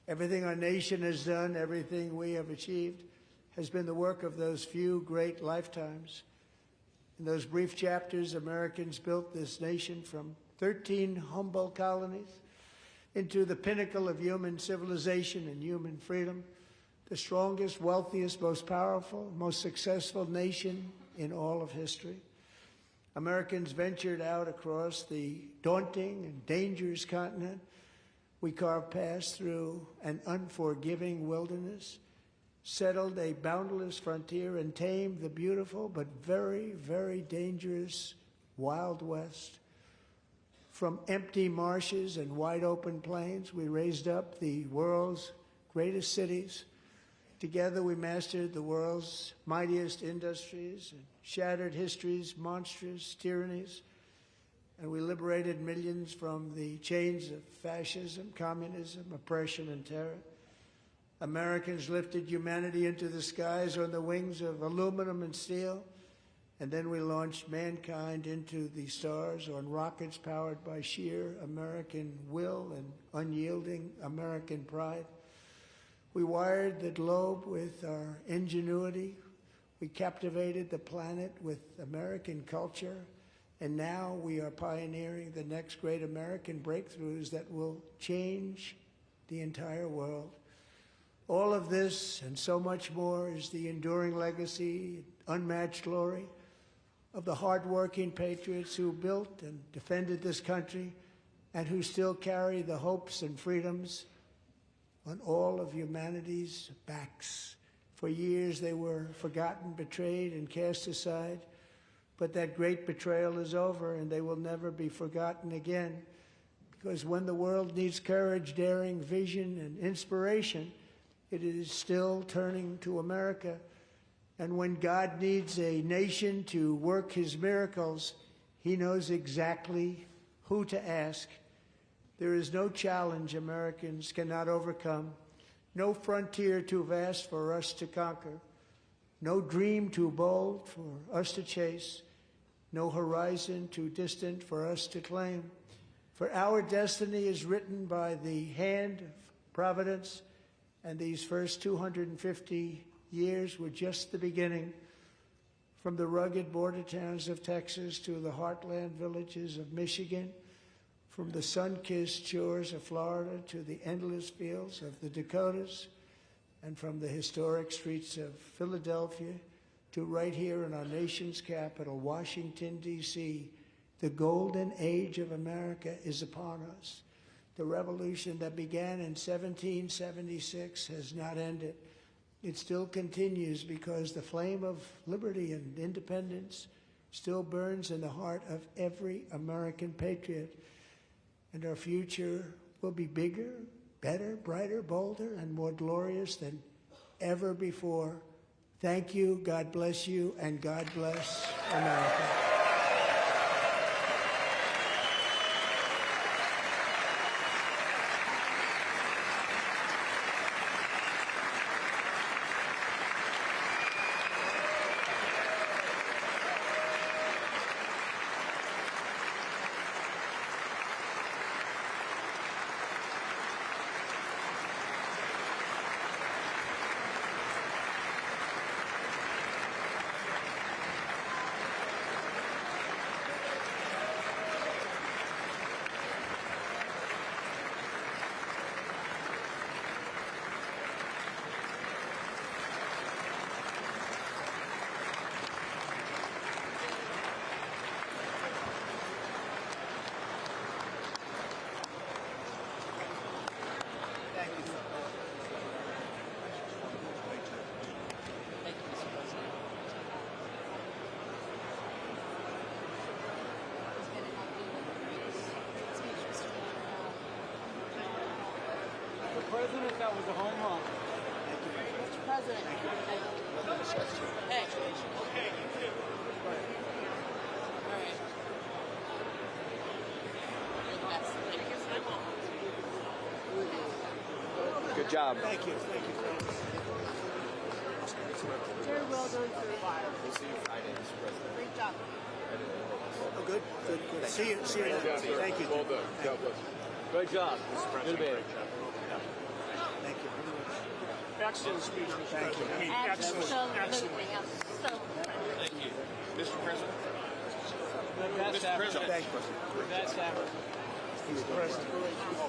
Everything our nation has done, everything we have achieved, has been the work of those few great lifetimes. In those brief chapters, Americans built this nation from 13 humble colonies into the pinnacle of human civilization and human freedom, the strongest, wealthiest, most powerful, most successful nation in all of history. Americans ventured out across the daunting and dangerous continent. We carved paths through an unforgiving wilderness, settled a boundless frontier, and tamed the beautiful but very, very dangerous Wild West. From empty marshes and wide open plains, we raised up the world's greatest cities. Together we mastered the world's mightiest industries and shattered history's monstrous tyrannies. And we liberated millions from the chains of fascism, communism, oppression, and terror. Americans lifted humanity into the skies on the wings of aluminum and steel. And then we launched mankind into the stars on rockets powered by sheer American will and unyielding American pride. We wired the globe with our ingenuity. We captivated the planet with American culture. And now we are pioneering the next great American breakthroughs that will change the entire world. All of this and so much more is the enduring legacy, unmatched glory of the hardworking patriots who built and defended this country and who still carry the hopes and freedoms on all of humanity's backs. For years they were forgotten, betrayed, and cast aside. But that great betrayal is over, and they will never be forgotten again. Because when the world needs courage, daring, vision, and inspiration, it is still turning to America. And when God needs a nation to work his miracles, he knows exactly who to ask. There is no challenge Americans cannot overcome, no frontier too vast for us to conquer, no dream too bold for us to chase, no horizon too distant for us to claim. For our destiny is written by the hand of providence, and these first 250 years were just the beginning. From the rugged border towns of Texas to the heartland villages of Michigan, from the sun-kissed shores of Florida to the endless fields of the Dakotas, and from the historic streets of Philadelphia to right here in our nation's capital, Washington, D.C., the golden age of America is upon us. The revolution that began in 1776 has not ended. It still continues because the flame of liberty and independence still burns in the heart of every American patriot. And our future will be bigger, better, brighter, bolder, and more glorious than ever before. Thank you, God bless you, and God bless America. President, that was a home run. Mr. President. Hey. Okay, you too. All right. You're the best. Good job. Thank you. Thank you. Very well done, sir. We'll see you Friday, Mr. President. Great job. Oh, good. Good. See you. Then. Thank you. Well done. God bless you. Great job. Good man. Thank you very much. Excellent speech, Mr. Thank you. President. I mean, excellent. Absolutely. Thank you. Mr. President. Mr. President. Thank you. That's happened. Mr. President.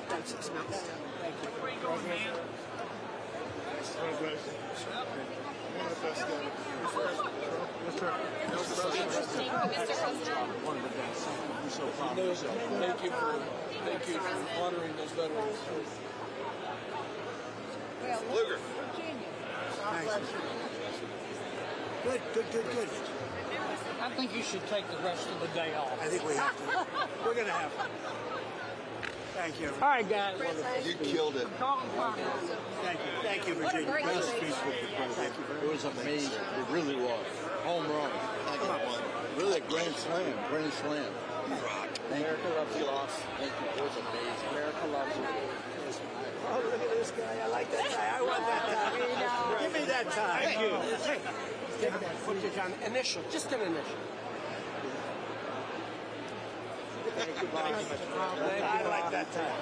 Thank you. Where you going, man? Interesting, Mr. President. Thank you for honoring those veterans. Luger. Thanks. Good. I think you should take the rest of the day off. I think we have to. We're going to have to. Thank you. All right, guys. You killed it. Thank you, What a Virginia. great Thank speech. you. It was amazing. It really was. Home run. Really a grand slam. Grand slam. Thank you. loves you. Thank you. It was amazing. America loves you. Oh, look at this guy. I like that guy. I want that tie. Give me that tie. Thank you. Hey, put your kind of initial, just an initial. I like that tie.